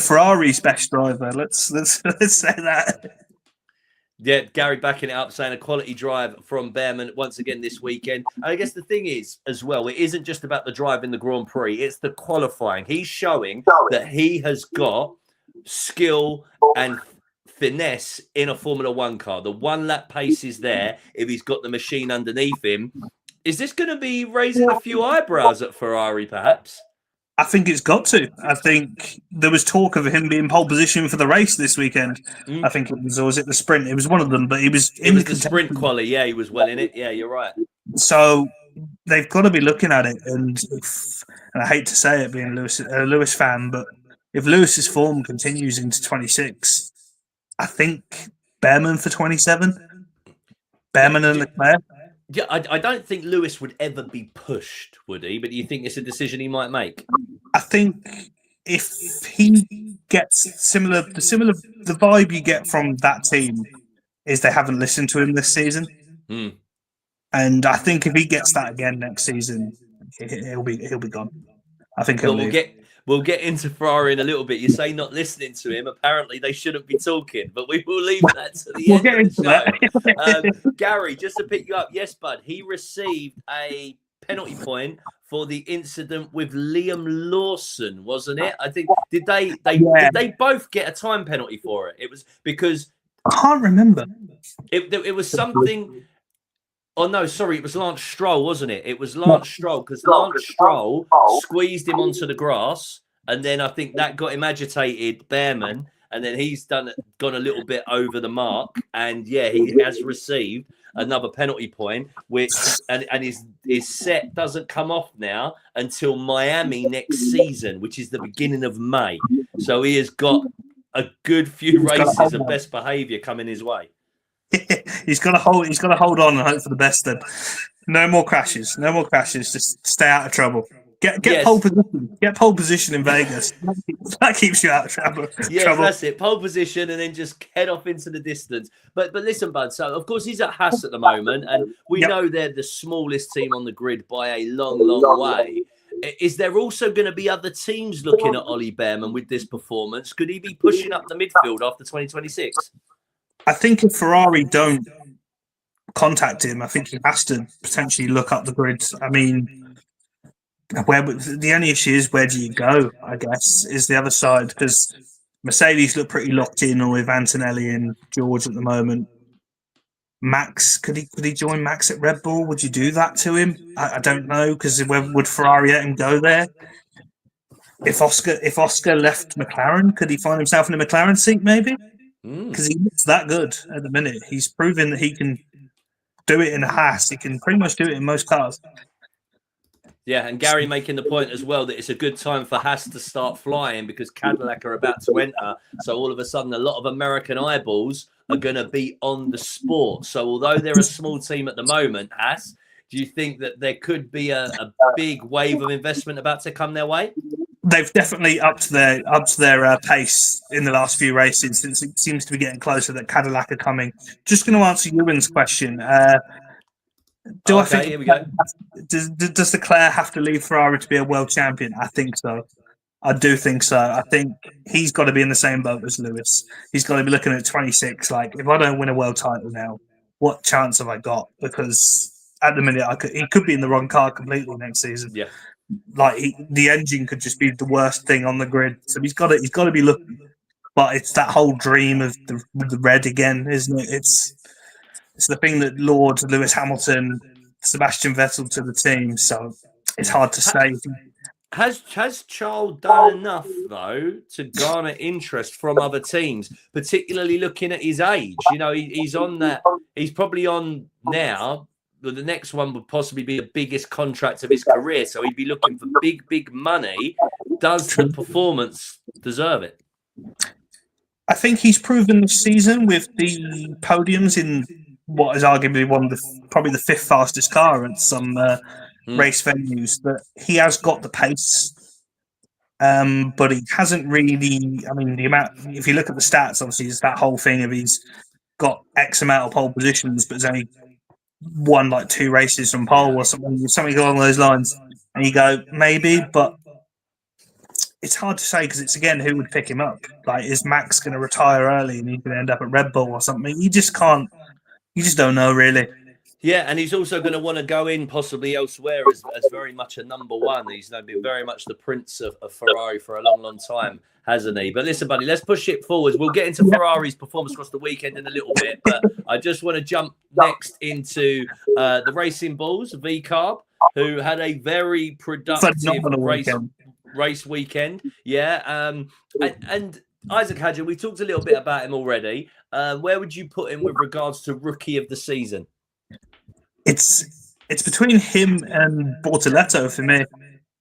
Ferrari's best driver. Let's say that. Yeah, Gary backing it up, saying a quality drive from Behrman once again this weekend. And I guess the thing is, as well, it isn't just about the drive in the Grand Prix, it's the qualifying. He's showing that he has got skill and finesse in a Formula One car. The one lap pace is there if he's got the machine underneath him. Is this going to be raising a few eyebrows at Ferrari, perhaps? I think it's got to. I think there was talk of him being pole position for the race this weekend. I think it was, or was it the sprint? It was one of them, but he was in the sprint quali. Yeah, he was well in it. Yeah, you're right. So they've got to be looking at it, and I hate to say it, being a Lewis fan, but if Lewis's form continues into 26, I think Behrman for 27, Behrman and Leclerc. Yeah, I don't think Lewis would ever be pushed, would he? But do you think it's a decision he might make? I think if he gets the vibe you get from that team is they haven't listened to him this season. And I think if he gets that again next season, he'll be gone. I think we'll get into Ferrari in a little bit. You say not listening to him. Apparently, they shouldn't be talking, but we will leave that to the end of the show. Gary, just to pick you up, yes, bud, he received a penalty point for the incident with Liam Lawson, wasn't it? I think did they both get a time penalty for it? It was because I can't remember. It was something. Oh, no, sorry, it was Lance Stroll, wasn't it? It was Lance Stroll, because Lance Stroll squeezed him onto the grass, and then I think that got him agitated, Behrman, and then he's gone a little bit over the mark, and yeah, he has received another penalty point, which and his set doesn't come off now until Miami next season, which is the beginning of May. So he has got a good few races of best behaviour coming his way. He's got to hold on and hope for the best. Then, no more crashes. Just stay out of trouble. Get pole position. Get pole position in Vegas. That keeps you out of trouble. Yeah, that's it. Pole position, and then just head off into the distance. But listen, bud. So of course he's at Haas at the moment, and we know they're the smallest team on the grid by a long way. Is there also going to be other teams looking at Ollie Behrman with this performance? Could he be pushing up the midfield after 2026? I think if Ferrari don't contact him, I think he has to potentially look up the grid. I mean, the only issue is where do you go, I guess, is the other side, because Mercedes look pretty locked in with Antonelli and George at the moment. Max, could he join Max at Red Bull? Would you do that to him? I don't know, because would Ferrari let him go there? If Oscar left McLaren, could he find himself in a McLaren seat maybe? Because he looks that good at the minute. He's proven that he can do it in a Haas. He can pretty much do it in most cars. Yeah, and Gary making the point as well that it's a good time for Haas to start flying because Cadillac are about to enter. So all of a sudden, a lot of American eyeballs are going to be on the sport. So although they're a small team at the moment, Haas, do you think that there could be a big wave of investment about to come their way? They've definitely upped their pace in the last few races, since it seems to be getting closer that Cadillac are coming. Just going to answer Ewan's question. I think here we go. Does Leclerc have to leave Ferrari to be a world champion? I think so. I do think so. I think he's got to be in the same boat as Lewis. He's got to be looking at 26. Like, if I don't win a world title now, what chance have I got? Because at the minute, he could be in the wrong car completely next season. Yeah. Like the engine could just be the worst thing on the grid, so he's got to be looking. But it's that whole dream of the red again, isn't it? It's the thing that lured Lewis Hamilton, Sebastian Vettel to the team. So it's hard to say. Has Charles done enough though to garner interest from other teams, particularly looking at his age? You know, he's on that. He's probably on now. But the next one would possibly be the biggest contract of his career, so he'd be looking for big money. Does the performance deserve it? I think he's proven this season with the podiums in what is arguably probably the fifth fastest car at some race venues, that he has got the pace. But he hasn't really. I mean, the amount. If you look at the stats, obviously, it's that whole thing of he's got X amount of pole positions, but has only won like 2 races from pole or something along those lines. And you go maybe, but it's hard to say because it's again who would pick him up. Like, is Max going to retire early and he's going to end up at Red Bull or something? You just can't. You just don't know really. Yeah, and he's also going to want to go in possibly elsewhere as very much a number one. He's been very much the prince of Ferrari for a long time, hasn't he? But listen, buddy, let's push it forwards. We'll get into Ferrari's performance across the weekend in a little bit, but I just want to jump next into the Racing Bulls, V-Carb, who had a very productive race weekend. Yeah, and Isaac Hadjar, we talked a little bit about him already. Where would you put him with regards to Rookie of the Season? It's between him and Bortoletto for me.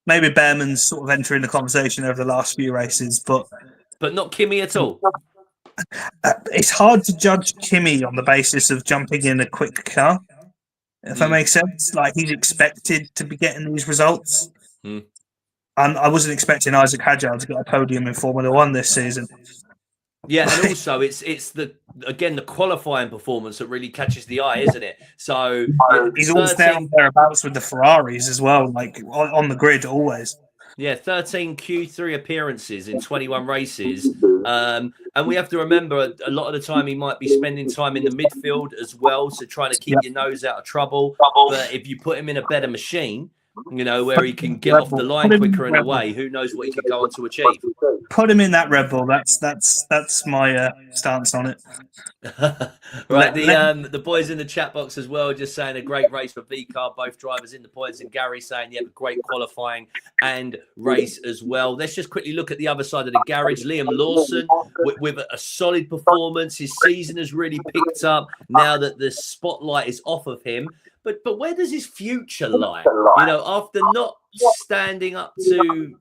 Maybe Behrman's sort of entering the conversation over the last few races, but not Kimi at all. It's hard to judge Kimi on the basis of jumping in a quick car, if that makes sense. Like, he's expected to be getting these results. And I wasn't expecting Isaac Hadjar to get a podium in Formula One this season. Yeah, and also it's the qualifying performance that really catches the eye, isn't it? So he's always thereabouts with the Ferraris as well, like on the grid always. Yeah, 13 Q3 appearances in 21 races. And we have to remember a lot of the time he might be spending time in the midfield as well, so trying to keep your nose out of trouble. But if you put him in a better machine, you know, where he can get off the line quicker and away, who knows what he can go on to achieve. Put him in that Red Bull. That's my stance on it. Right, the boys in the chat box as well just saying a great race for V-Car, both drivers in the points, and Gary saying a great qualifying and race as well. Let's just quickly look at the other side of the garage. Liam Lawson with a solid performance. His season has really picked up now that the spotlight is off of him. But where does his future lie? You know, after not standing up to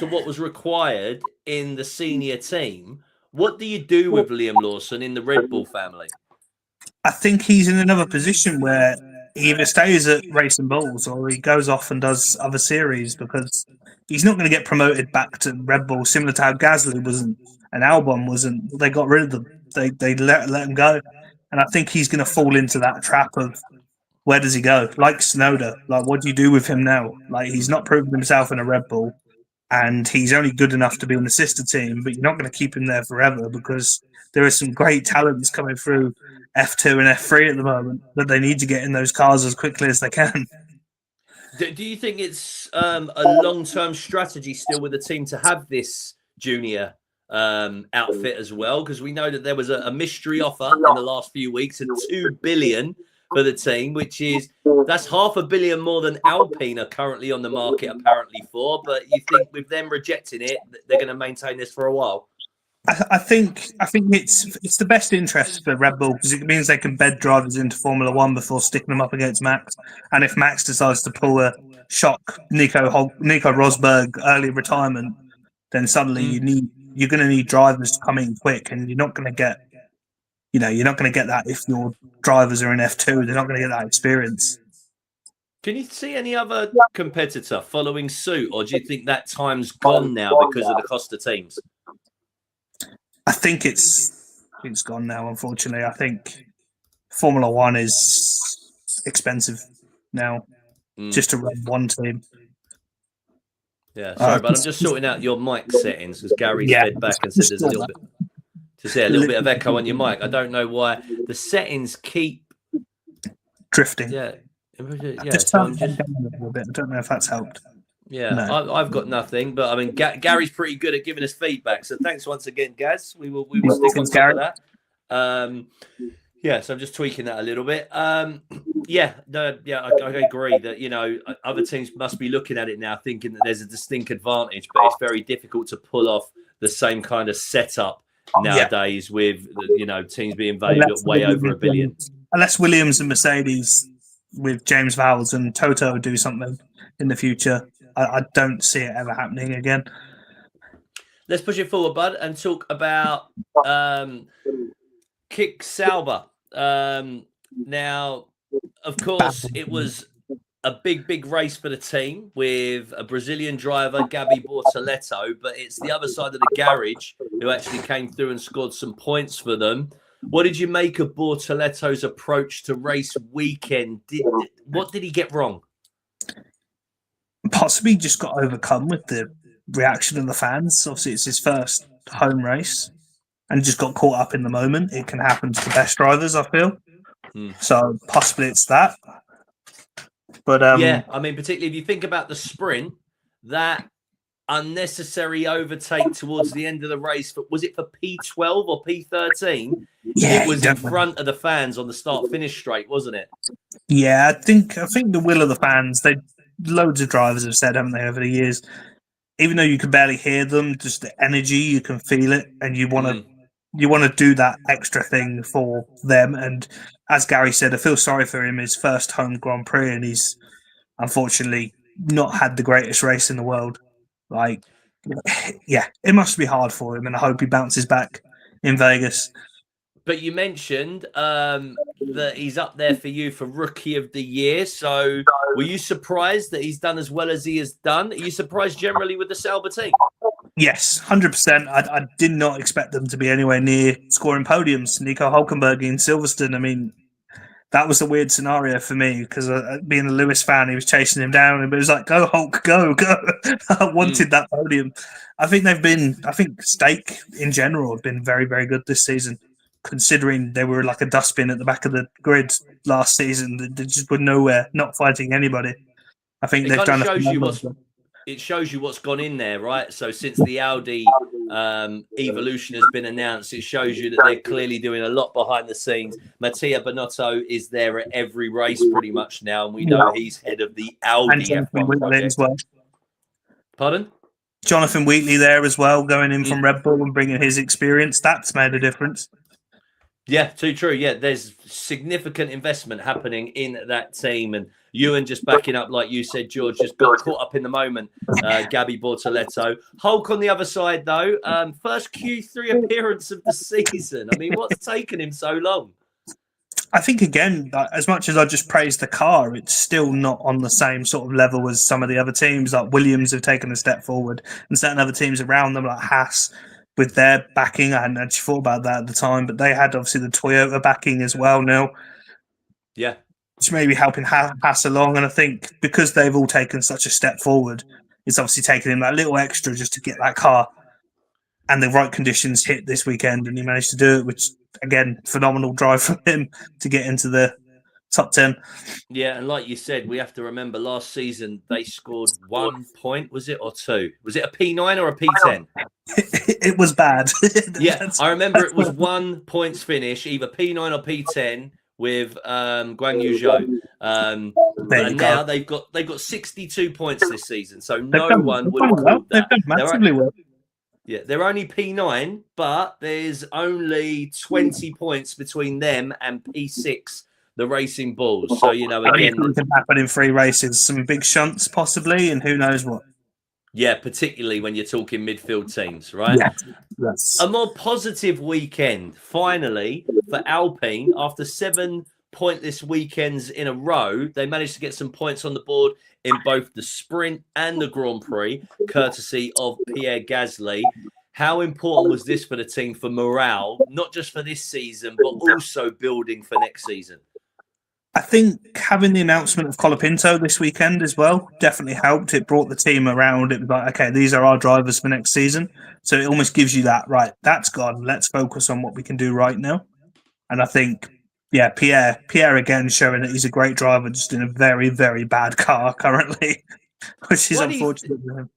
what was required in the senior team, what do you do with Liam Lawson in the Red Bull family? I think he's in another position where he either stays at Racing Bulls or he goes off and does other series, because he's not going to get promoted back to Red Bull, similar to how Gasly wasn't and Albon wasn't. They got rid of them. They let him go. And I think he's going to fall into that trap of, where does he go? Like Tsunoda, like, what do you do with him now? Like, he's not proven himself in a Red Bull, and he's only good enough to be an sister team, but you're not going to keep him there forever, because there are some great talents coming through F2 and F3 at the moment that they need to get in those cars as quickly as they can. Do you think it's a long-term strategy still with the team to have this junior outfit as well? Because we know that there was a mystery offer in the last few weeks of $2 billion for the team, that's $500 million more than Alpine are currently on the market apparently for. But you think with them rejecting it, they're going to maintain this for a while? I think it's the best interest for Red Bull, because it means they can bed drivers into Formula One before sticking them up against Max. And if Max decides to pull a shock Nico Rosberg early retirement, then suddenly you're going to need drivers to come in quick, and you're not going to get. You're not going to get that if your drivers are in F2. They're not going to get that experience. Can you see any other competitor following suit, or do you think that time's gone now because of the cost of teams? I think it's gone now, unfortunately. I think Formula One is expensive now, just to run one team. Yeah, sorry, but I'm just sorting out your mic settings, because Gary fed back and said there's a little bit. A little bit of echo on your mic. I don't know why the settings keep drifting. Yeah. Just turn them down a little bit. I don't know if that's helped. Yeah, no. I've got nothing, but I mean, Gary's pretty good at giving us feedback. So thanks once again, Gaz. We will stick on top of that. Yeah, so I'm just tweaking that a little bit. I agree that other teams must be looking at it now, thinking that there's a distinct advantage, but it's very difficult to pull off the same kind of setup nowadays with teams being valued at way over $1 billion. Unless Williams and Mercedes with James Vowles and Toto do something in the future, I don't see it ever happening again. Let's push it forward, bud, and talk about Kick Sauber. Now, of course, it was a big race for the team with a Brazilian driver, Gabi Bortoleto, but it's the other side of the garage who actually came through and scored some points for them. What did you make of Bortoleto's approach to race weekend? What did he get wrong? Possibly just got overcome with the reaction of the fans. Obviously, it's his first home race and just got caught up in the moment. It can happen to the best drivers, I feel. So possibly it's that. But particularly if you think about the sprint, that unnecessary overtake towards the end of the race, was it for P12 or P13? Yeah, it was in front of the fans on the start-finish straight, wasn't it? Yeah, I think the will of the fans. Loads of drivers have said, haven't they, over the years? Even though you can barely hear them, just the energy, you can feel it, and you want to do that extra thing for them. And as Gary said, I feel sorry for him. His first home Grand Prix, and he's unfortunately not had the greatest race in the world. It must be hard for him, and I hope he bounces back in Vegas. But you mentioned that he's up there for you for Rookie of the Year. So were you surprised that he's done as well as he has done? Are you surprised generally with the Sauber team? Yes, 100%. I did not expect them to be anywhere near scoring podiums. Nico Hulkenberg in Silverstone, I mean, that was a weird scenario for me because being a Lewis fan, he was chasing him down, and it was like, go Hulk, go. I wanted that podium. I think Stake in general have been very, very good this season, considering they were like a dustbin at the back of the grid last season. They just were nowhere, not fighting anybody. I think they've done it shows you what's gone in there, right? So since the Audi evolution has been announced, it shows you that they're clearly doing a lot behind the scenes. Mattia Binotto is there at every race pretty much now, and we know he's head of the Audi F1 project. As well. Pardon? Jonathan Wheatley there as well, going in from Red Bull and bringing his experience. That's made a difference. Yeah, too true. Yeah, there's significant investment happening in that team. And Ewan just backing up, like you said, George, just got caught up in the moment. Gabi Bortoleto. Hulk on the other side, though. First Q3 appearance of the season. I mean, what's taken him so long? I think, again, as much as I just praised the car, it's still not on the same sort of level as some of the other teams. Like Williams have taken a step forward, and certain other teams around them, like Haas, with their backing. I hadn't actually thought about that at the time, but they had obviously the Toyota backing as well now. Yeah. Which may be helping Haas along. And I think because they've all taken such a step forward, it's obviously taken him that little extra just to get that car and the right conditions hit this weekend. And he managed to do it, which, again, phenomenal drive from him to get into the top 10. Yeah, and like you said, we have to remember last season they scored 1 point, was it, or two? Was it a P9 or a P10? It was bad. Yeah, I remember it was 1 points finish, either P9 or P10 with Guang Yu Zhou. And now they've got 62 points this season, so no one would have called that. They've done massively well. Yeah, they're only P9, but there's only 20 points between them and P6. The Racing Bulls. So, again, it can happen in 3 races. Some big shunts, possibly, and who knows what. Yeah, particularly when you're talking midfield teams, right? Yeah. Yes. A more positive weekend, finally, for Alpine. After 7 pointless weekends in a row, they managed to get some points on the board in both the sprint and the Grand Prix, courtesy of Pierre Gasly. How important was this for the team for morale, not just for this season, but also building for next season? I think having the announcement of Colapinto this weekend as well definitely helped. It brought the team around. It was like, okay, these are our drivers for next season. So it almost gives you that, right, that's gone. Let's focus on what we can do right now. And I think, yeah, Pierre again showing that he's a great driver, just in a very, very bad car currently, which is unfortunate for him.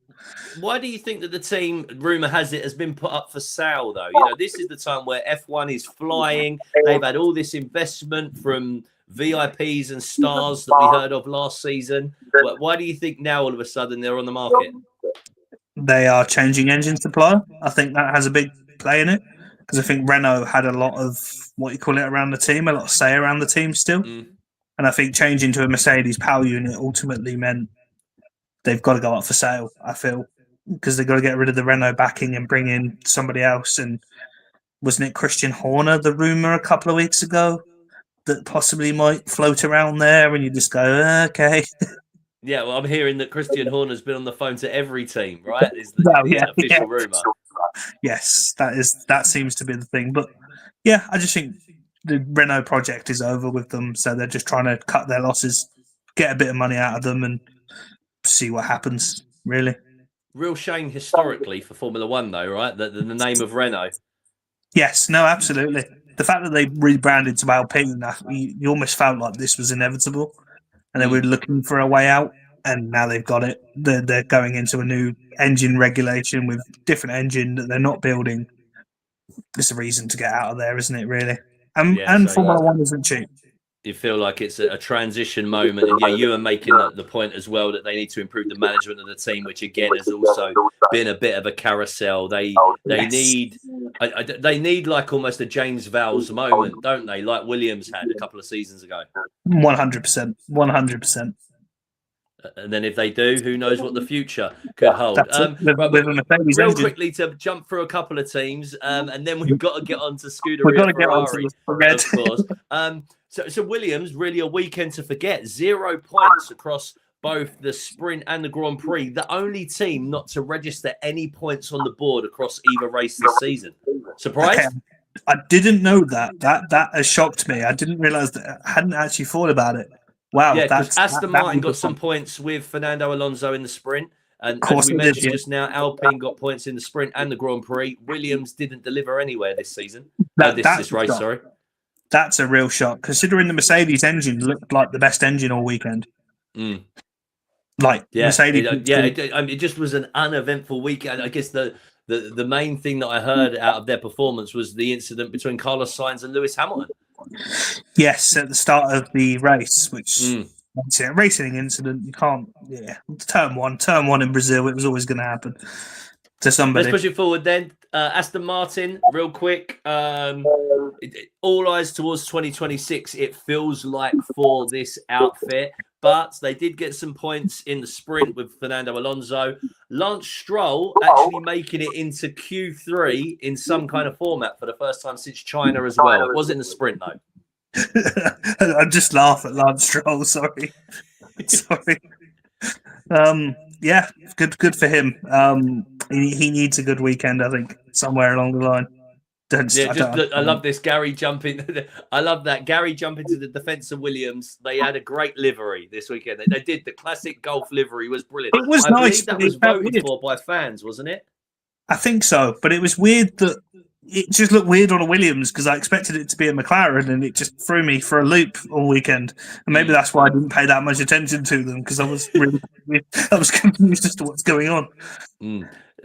Why do you think that the team, rumour has it, has been put up for sale, though? You know, this is the time where F1 is flying. They've had all this investment from VIPs and stars that we heard of last season. Why do you think now, all of a sudden, they're on the market? They are changing engine supply. I think that has a big play in it, because I think Renault had a lot of, what you call it, around the team, a lot of say around the team still. And I think changing to a Mercedes power unit ultimately meant they've got to go up for sale, I feel, because they've got to get rid of the Renault backing and bring in somebody else. And wasn't it Christian Horner, the rumour a couple of weeks ago, that possibly might float around there? And you just go, okay. Yeah, well, I'm hearing that Christian Horner's been on the phone to every team, right? Is the official rumour. Yes, that seems to be the thing. But yeah, I just think the Renault project is over with them, so they're just trying to cut their losses, get a bit of money out of them, and see what happens, really. Real shame historically for Formula One, though, right? The name of Renault. Yes, no, absolutely. The fact that they rebranded to Alpine, you almost felt like this was inevitable, and they were looking for a way out, and now they've got it. They're going into a new engine regulation with different engine that they're not building. It's a reason to get out of there, isn't it, really? And Formula One isn't cheap. You feel like it's a transition moment, and yeah, you are making the point as well that they need to improve the management of the team, which again has also been a bit of a carousel. They need like almost a James Vowles moment, don't they? Like Williams had a couple of seasons ago. 100%, 100%. And then if they do, who knows what the future could hold. Real quickly to jump through a couple of teams, and then we've got to get on to Scuderia Ferrari, of course. So Williams, really a weekend to forget. 0 points across both the sprint and the Grand Prix. The only team not to register any points on the board across either race this season. Surprised? Okay. I didn't know that. That has shocked me. I didn't realise that. I hadn't actually thought about it. Wow. Yeah, because Aston Martin got some points with Fernando Alonso in the sprint. And as we mentioned just now, Alpine got points in the sprint and the Grand Prix. Williams didn't deliver anywhere this season. This race, sorry. That's a real shock, considering the Mercedes engine looked like the best engine all weekend. Mercedes. It just was an uneventful weekend. I guess the main thing that I heard out of their performance was the incident between Carlos Sainz and Lewis Hamilton. Yes, at the start of the race, which a racing incident. You can't. Yeah, turn one in Brazil. It was always going to happen to somebody. Let's push it forward then. Aston Martin, real quick. All eyes towards 2026. It feels like for this outfit, but they did get some points in the sprint with Fernando Alonso. Lance Stroll actually making it into Q3 in some kind of format for the first time since China as well. It was in the sprint though. I just laugh at Lance Stroll. Sorry. Yeah, good for him. He needs a good weekend, I think, somewhere along the line. I love this Gary jumping. I love that Gary jumping to the defense of Williams. They had a great livery this weekend. They did the classic golf livery. Was brilliant. It was nice. That was voted for by fans, wasn't it? I think so, but it was weird that it just looked weird on a Williams because I expected it to be a McLaren, and it just threw me for a loop all weekend. And maybe that's why I didn't pay that much attention to them, because I was really confused as to what's going on.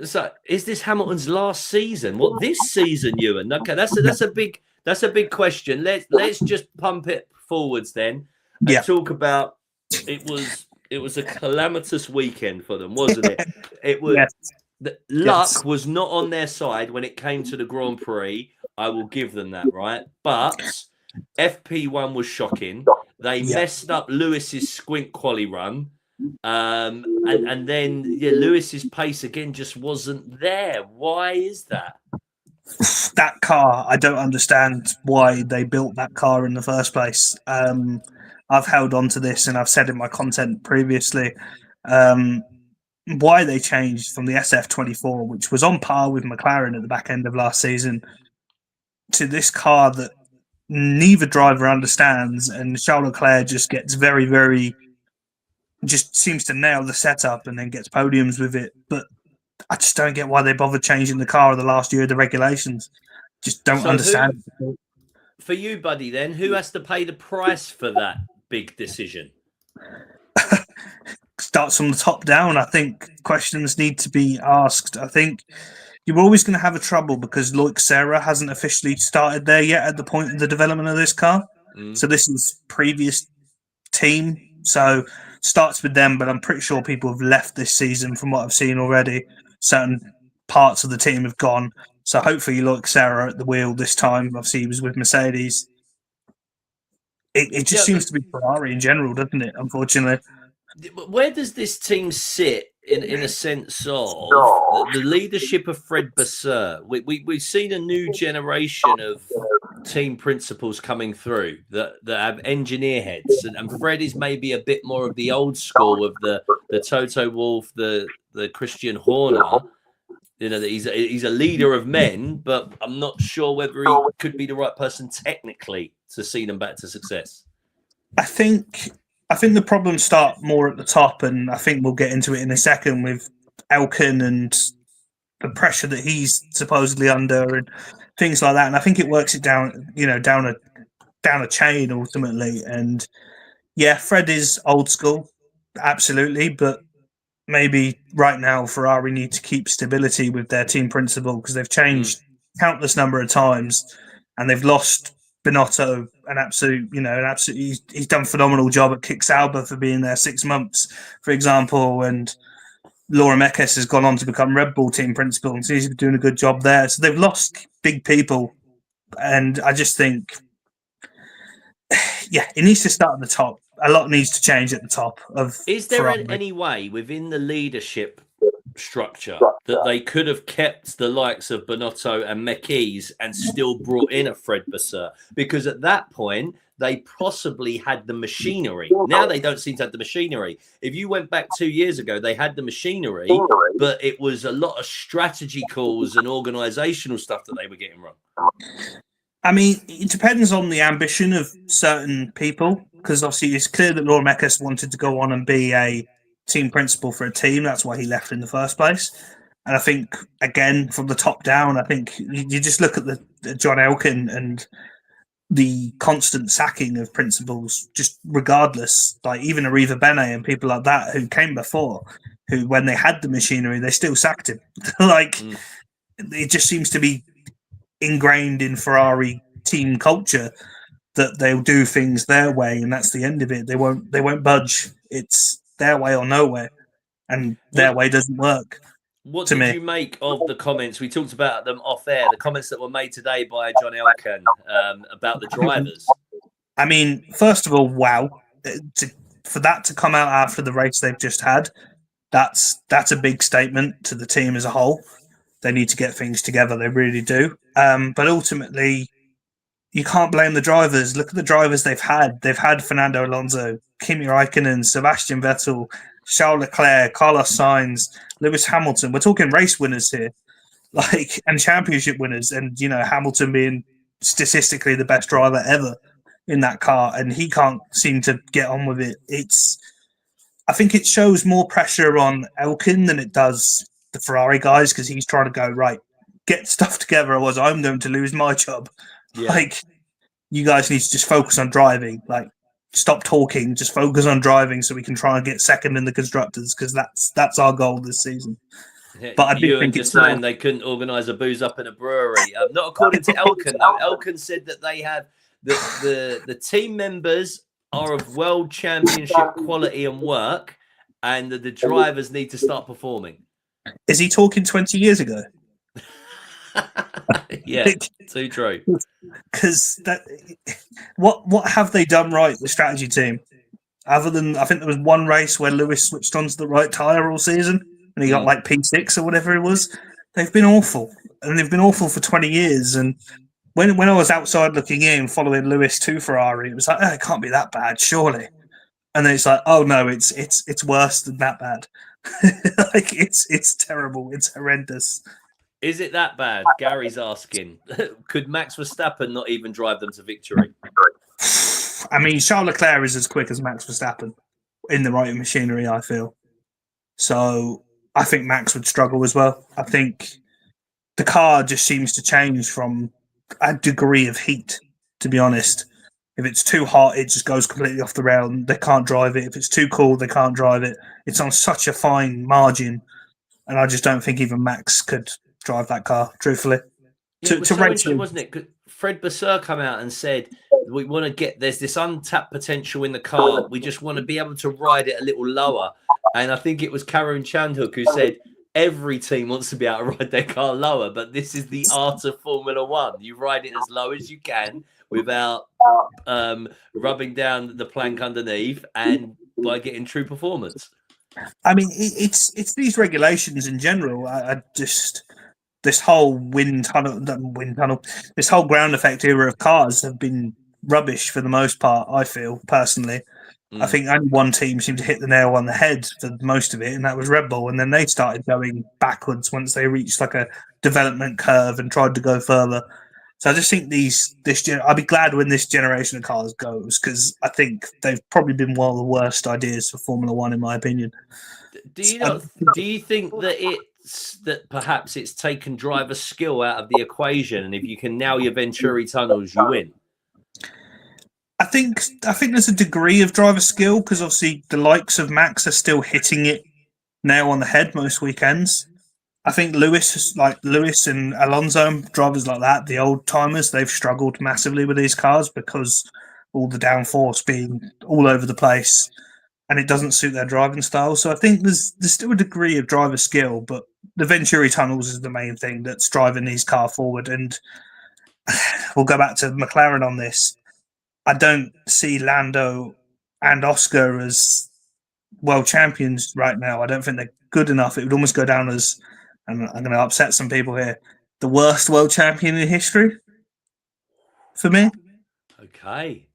So, is this Hamilton's last season? What, this season, Ewan? Okay, that's a big question. Let's just pump it forwards then and talk about it was a calamitous weekend for them, wasn't it? It was. Luck was not on their side when it came to the Grand Prix. I will give them that, right? But FP1 was shocking. They messed up Lewis's squint quali run. And then Lewis's pace again just wasn't there. Why is that? That car, I don't understand why they built that car in the first place. I've held on to this, and I've said in my content previously why they changed from the SF24, which was on par with McLaren at the back end of last season, to this car that neither driver understands, and Charles Leclerc just gets very, very, just seems to nail the setup and then gets podiums with it. But I just don't get why they bothered changing the car the last year of the regulations. Just don't understand. For you, buddy, then, who has to pay the price for that big decision? starts from the top down. I think questions need to be asked. I think you're always going to have a trouble because Loic Serra hasn't officially started there yet at the point of the development of this car. So this is previous team. So starts with them, but I'm pretty sure people have left this season from what I've seen already. Certain parts of the team have gone. So hopefully Loic Serra at the wheel this time. Obviously he was with Mercedes. It just seems to be Ferrari in general, doesn't it? Unfortunately. Where does this team sit in a sense of the leadership of Fred Vasseur? We've seen a new generation of team principals coming through that have engineer heads, and Fred is maybe a bit more of the old school of the Toto Wolff, the Christian Horner. You know, that he's a leader of men, but I'm not sure whether he could be the right person technically to see them back to success. I think the problems start more at the top, and I think we'll get into it in a second with Elkan and the pressure that he's supposedly under and things like that. And I think it works it down, down a chain ultimately. And yeah, Fred is old school, absolutely, but maybe right now Ferrari need to keep stability with their team principal because they've changed countless number of times and they've lost Binotto, he's done a phenomenal job at Kick Sauber for being there 6 months, for example, and Laura Mekies has gone on to become Red Bull team principal and he's doing a good job there. So they've lost big people, and I just think, yeah, it needs to start at the top. A lot needs to change at the top of. Is there any way within the leadership structure that they could have kept the likes of Binotto and Mekies and still brought in a Fred Vasseur? Because at that point, they possibly had the machinery. Now they don't seem to have the machinery. If you went back 2 years ago, they had the machinery, but it was a lot of strategy calls and organizational stuff that they were getting wrong. I mean, it depends on the ambition of certain people, because obviously it's clear that Laura Mekies wanted to go on and be a team principal for a team. That's why he left in the first place. And I think, again, from the top down, I think you just look at the John Elkan and the constant sacking of principals, just regardless, like even Arriva Bene and people like that who came before, who when they had the machinery, they still sacked him. It just seems to be ingrained in Ferrari team culture that they'll do things their way, and that's the end of it. They won't budge. It's their way or no way, and their way doesn't work. What did you make of the comments? We talked about them off air, the comments that were made today by John Elkan about the drivers. I mean, first of all, wow. For that to come out after the race they've just had, that's a big statement to the team as a whole. They need to get things together. They really do. But ultimately, you can't blame the drivers. Look at the drivers they've had. They've had Fernando Alonso, Kimi Raikkonen, Sebastian Vettel, Charles Leclerc, Carlos Sainz, Lewis Hamilton. We're talking race winners here, and championship winners. And Hamilton being statistically the best driver ever in that car, and he can't seem to get on with it. I think it shows more pressure on Elkan than it does the Ferrari guys, because he's trying to go, right, get stuff together, otherwise I'm going to lose my job. Yeah. You guys need to just focus on driving. Stop talking, just focus on driving so we can try and get second in the constructors, because that's our goal this season. But I do think it's saying they couldn't organise a booze up in a brewery. Not according to Elkan, though. Elkan said that they have the team members are of world championship quality and work, and that the drivers need to start performing. Is he talking 20 years ago? Yeah, too true. Because what have they done right, the strategy team? Other than, I think there was one race where Lewis switched onto the right tyre all season and he got P6 or whatever it was. They've been awful, and they've been awful for 20 years. And when I was outside looking in, following Lewis to Ferrari, it was like, it can't be that bad, surely. And then it's like, oh no, it's worse than that bad. It's terrible. It's horrendous. Is it that bad? Gary's asking. Could Max Verstappen not even drive them to victory? I mean, Charles Leclerc is as quick as Max Verstappen in the right machinery, I feel. So I think Max would struggle as well. I think the car just seems to change from a degree of heat, to be honest. If it's too hot, it just goes completely off the rail. They can't drive it. If it's too cool, they can't drive it. It's on such a fine margin, and I just don't think even Max could drive that car. Truthfully, Yeah, it was to so race interesting, him. wasn't it? 'Cause Fred Basser come out and said, we want to get, there's this untapped potential in the car. We just want to be able to ride it a little lower. And I think it was Karun Chandhook who said, every team wants to be able to ride their car lower, but this is the art of Formula One. You ride it as low as you can without rubbing down the plank underneath and by getting true performance. I mean, it's these regulations in general. I just this whole wind tunnel, this whole ground effect era of cars have been rubbish for the most part. I feel personally. I think only one team seemed to hit the nail on the head for most of it, and that was Red Bull. And then they started going backwards once they reached like a development curve and tried to go further. So I just think I'll be glad when this generation of cars goes, because I think they've probably been one of the worst ideas for Formula One, in my opinion. Do you think that perhaps it's taken driver skill out of the equation, and if you can nail your Venturi tunnels, you win? I think there's a degree of driver skill, because obviously the likes of Max are still hitting it nail on the head most weekends. I think Lewis and Alonso, drivers like that, the old timers, they've struggled massively with these cars because all the downforce being all over the place, and it doesn't suit their driving style. So I think there's still a degree of driver skill, but the Venturi tunnels is the main thing that's driving these cars forward. And we'll go back to McLaren on this. I don't see Lando and Oscar as world champions right now. I don't think they're good enough. It would almost go down as, and I'm going to upset some people here, the worst world champion in history for me. Okay.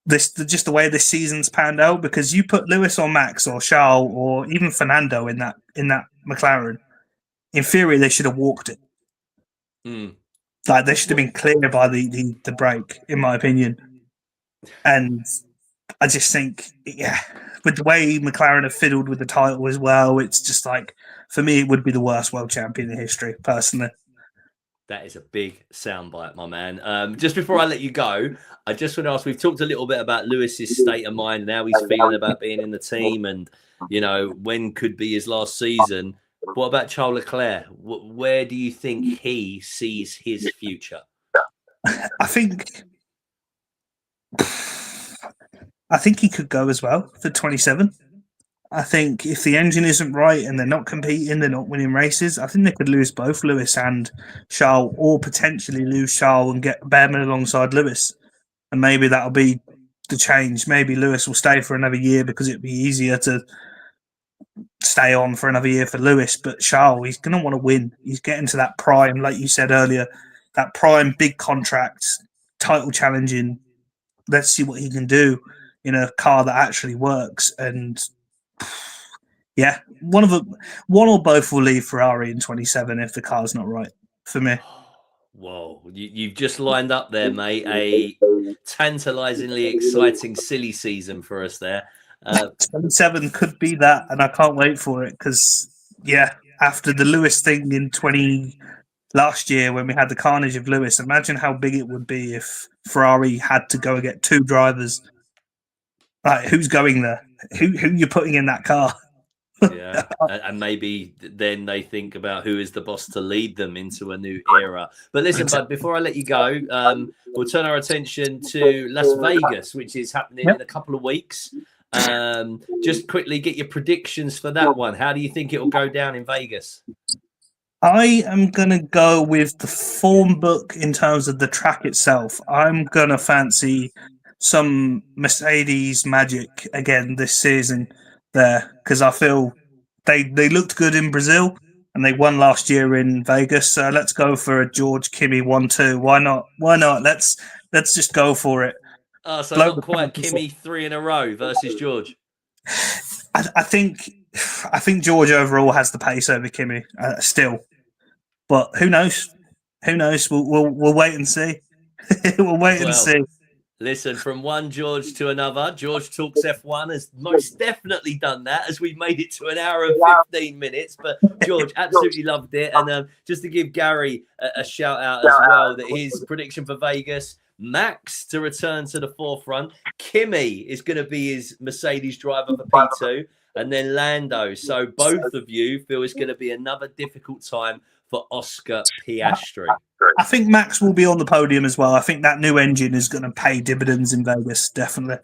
Just the way this season's panned out, because you put Lewis or Max or Charles or even Fernando in that McLaren, in theory they should have walked it. Like they should have been clear by the break, in my opinion. And I just think, with the way McLaren have fiddled with the title as well, it's just like, for me, it would be the worst world champion in history, personally. That is a big soundbite, my man. Just before I let you go, I just want to ask, we've talked a little bit about Lewis's state of mind and how he's feeling about being in the team and, when could be his last season. What about Charles Leclerc? Where do you think he sees his future? I think he could go as well for 27. I think if the engine isn't right and they're not competing, they're not winning races, I think they could lose both Lewis and Charles, or potentially lose Charles and get Behrman alongside Lewis. And maybe that'll be the change. Maybe Lewis will stay for another year because it'd be easier to stay on for another year for Lewis. But Charles, he's going to want to win. He's getting to that prime, like you said earlier, that prime big contract, title challenging. Let's see what he can do in a car that actually works. And yeah, one or both will leave Ferrari in 27 if the car's not right, for me. Whoa, you've just lined up there, mate. A tantalizingly exciting, silly season for us there. 27 could be that, and I can't wait for it because, after the Lewis thing in last year when we had the carnage of Lewis, imagine how big it would be if Ferrari had to go and get two drivers. Like, who's going there? Who you putting in that car? Yeah, and maybe then they think about who is the boss to lead them into a new era. But listen, bud, before I let you go, we'll turn our attention to Las Vegas, which is happening in a couple of weeks. Just quickly get your predictions for that one. How do you think it will go down in Vegas? I am going to go with the form book in terms of the track itself. I'm going to fancy some Mercedes magic again this season there, because I feel they looked good in Brazil and they won last year in Vegas. So let's go for a George Kimi 1-2. Why not? Let's just go for it. So not quite Kimi 3 in a row versus George. I think George overall has the pace over Kimi still, but who knows? We'll wait and see. We'll wait and see. Listen, from one George to another, George Talks F1 has most definitely done that, as we've made it to an hour and 15 minutes. But George, absolutely loved it. And just to give Gary a shout out as well, that his prediction for Vegas, Max to return to the forefront. Kimi is going to be his Mercedes driver for P2, and then Lando. So both of you feel it's going to be another difficult time for Oscar Piastri. I think Max will be on the podium as well. I think that new engine is going to pay dividends in Vegas, definitely.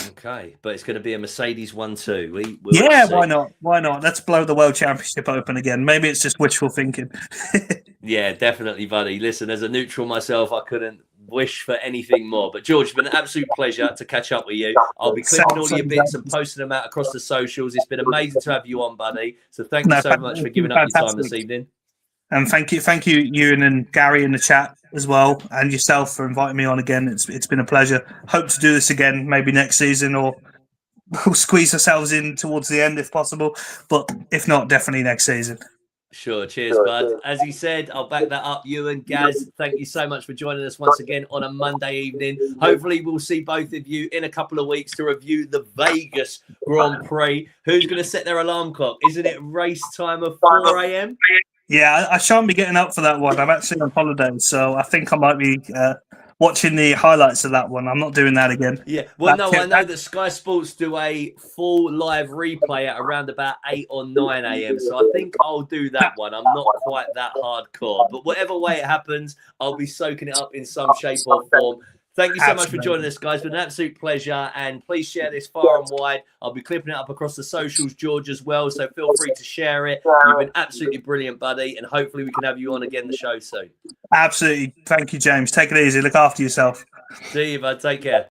Okay, but it's going to be a Mercedes 1-2. Yeah, why not? Why not? Let's blow the World Championship open again. Maybe it's just wishful thinking. Yeah, definitely, buddy. Listen, as a neutral myself, I couldn't wish for anything more. But George, it's been an absolute pleasure to catch up with you. I'll be clipping all your bits and posting them out across the socials. It's been amazing to have you on, buddy. So thank you so much for giving up your time this evening. And thank you, Ewan and Gary in the chat as well, and yourself for inviting me on again. It's been a pleasure. Hope to do this again, maybe next season, or we'll squeeze ourselves in towards the end if possible. But if not, definitely next season. Sure. Cheers, bud. As he said, I'll back that up. Ewan, Gaz, thank you so much for joining us once again on a Monday evening. Hopefully, we'll see both of you in a couple of weeks to review the Vegas Grand Prix. Who's going to set their alarm clock? Isn't it race time of 4 a.m.? Yeah, I shan't be getting up for that one. I'm actually on holiday, so I think I might be watching the highlights of that one. I'm not doing that again. Yeah, well, no, I know that Sky Sports do a full live replay at around about 8 or 9 a.m. So I think I'll do that one. I'm not quite that hardcore, but whatever way it happens, I'll be soaking it up in some shape or form. Thank you so much for joining us, guys. It's been an absolute pleasure. And please share this far and wide. I'll be clipping it up across the socials, George, as well. So feel free to share it. You've been absolutely brilliant, buddy. And hopefully we can have you on again the show soon. Absolutely. Thank you, James. Take it easy. Look after yourself. See you, bud. Take care.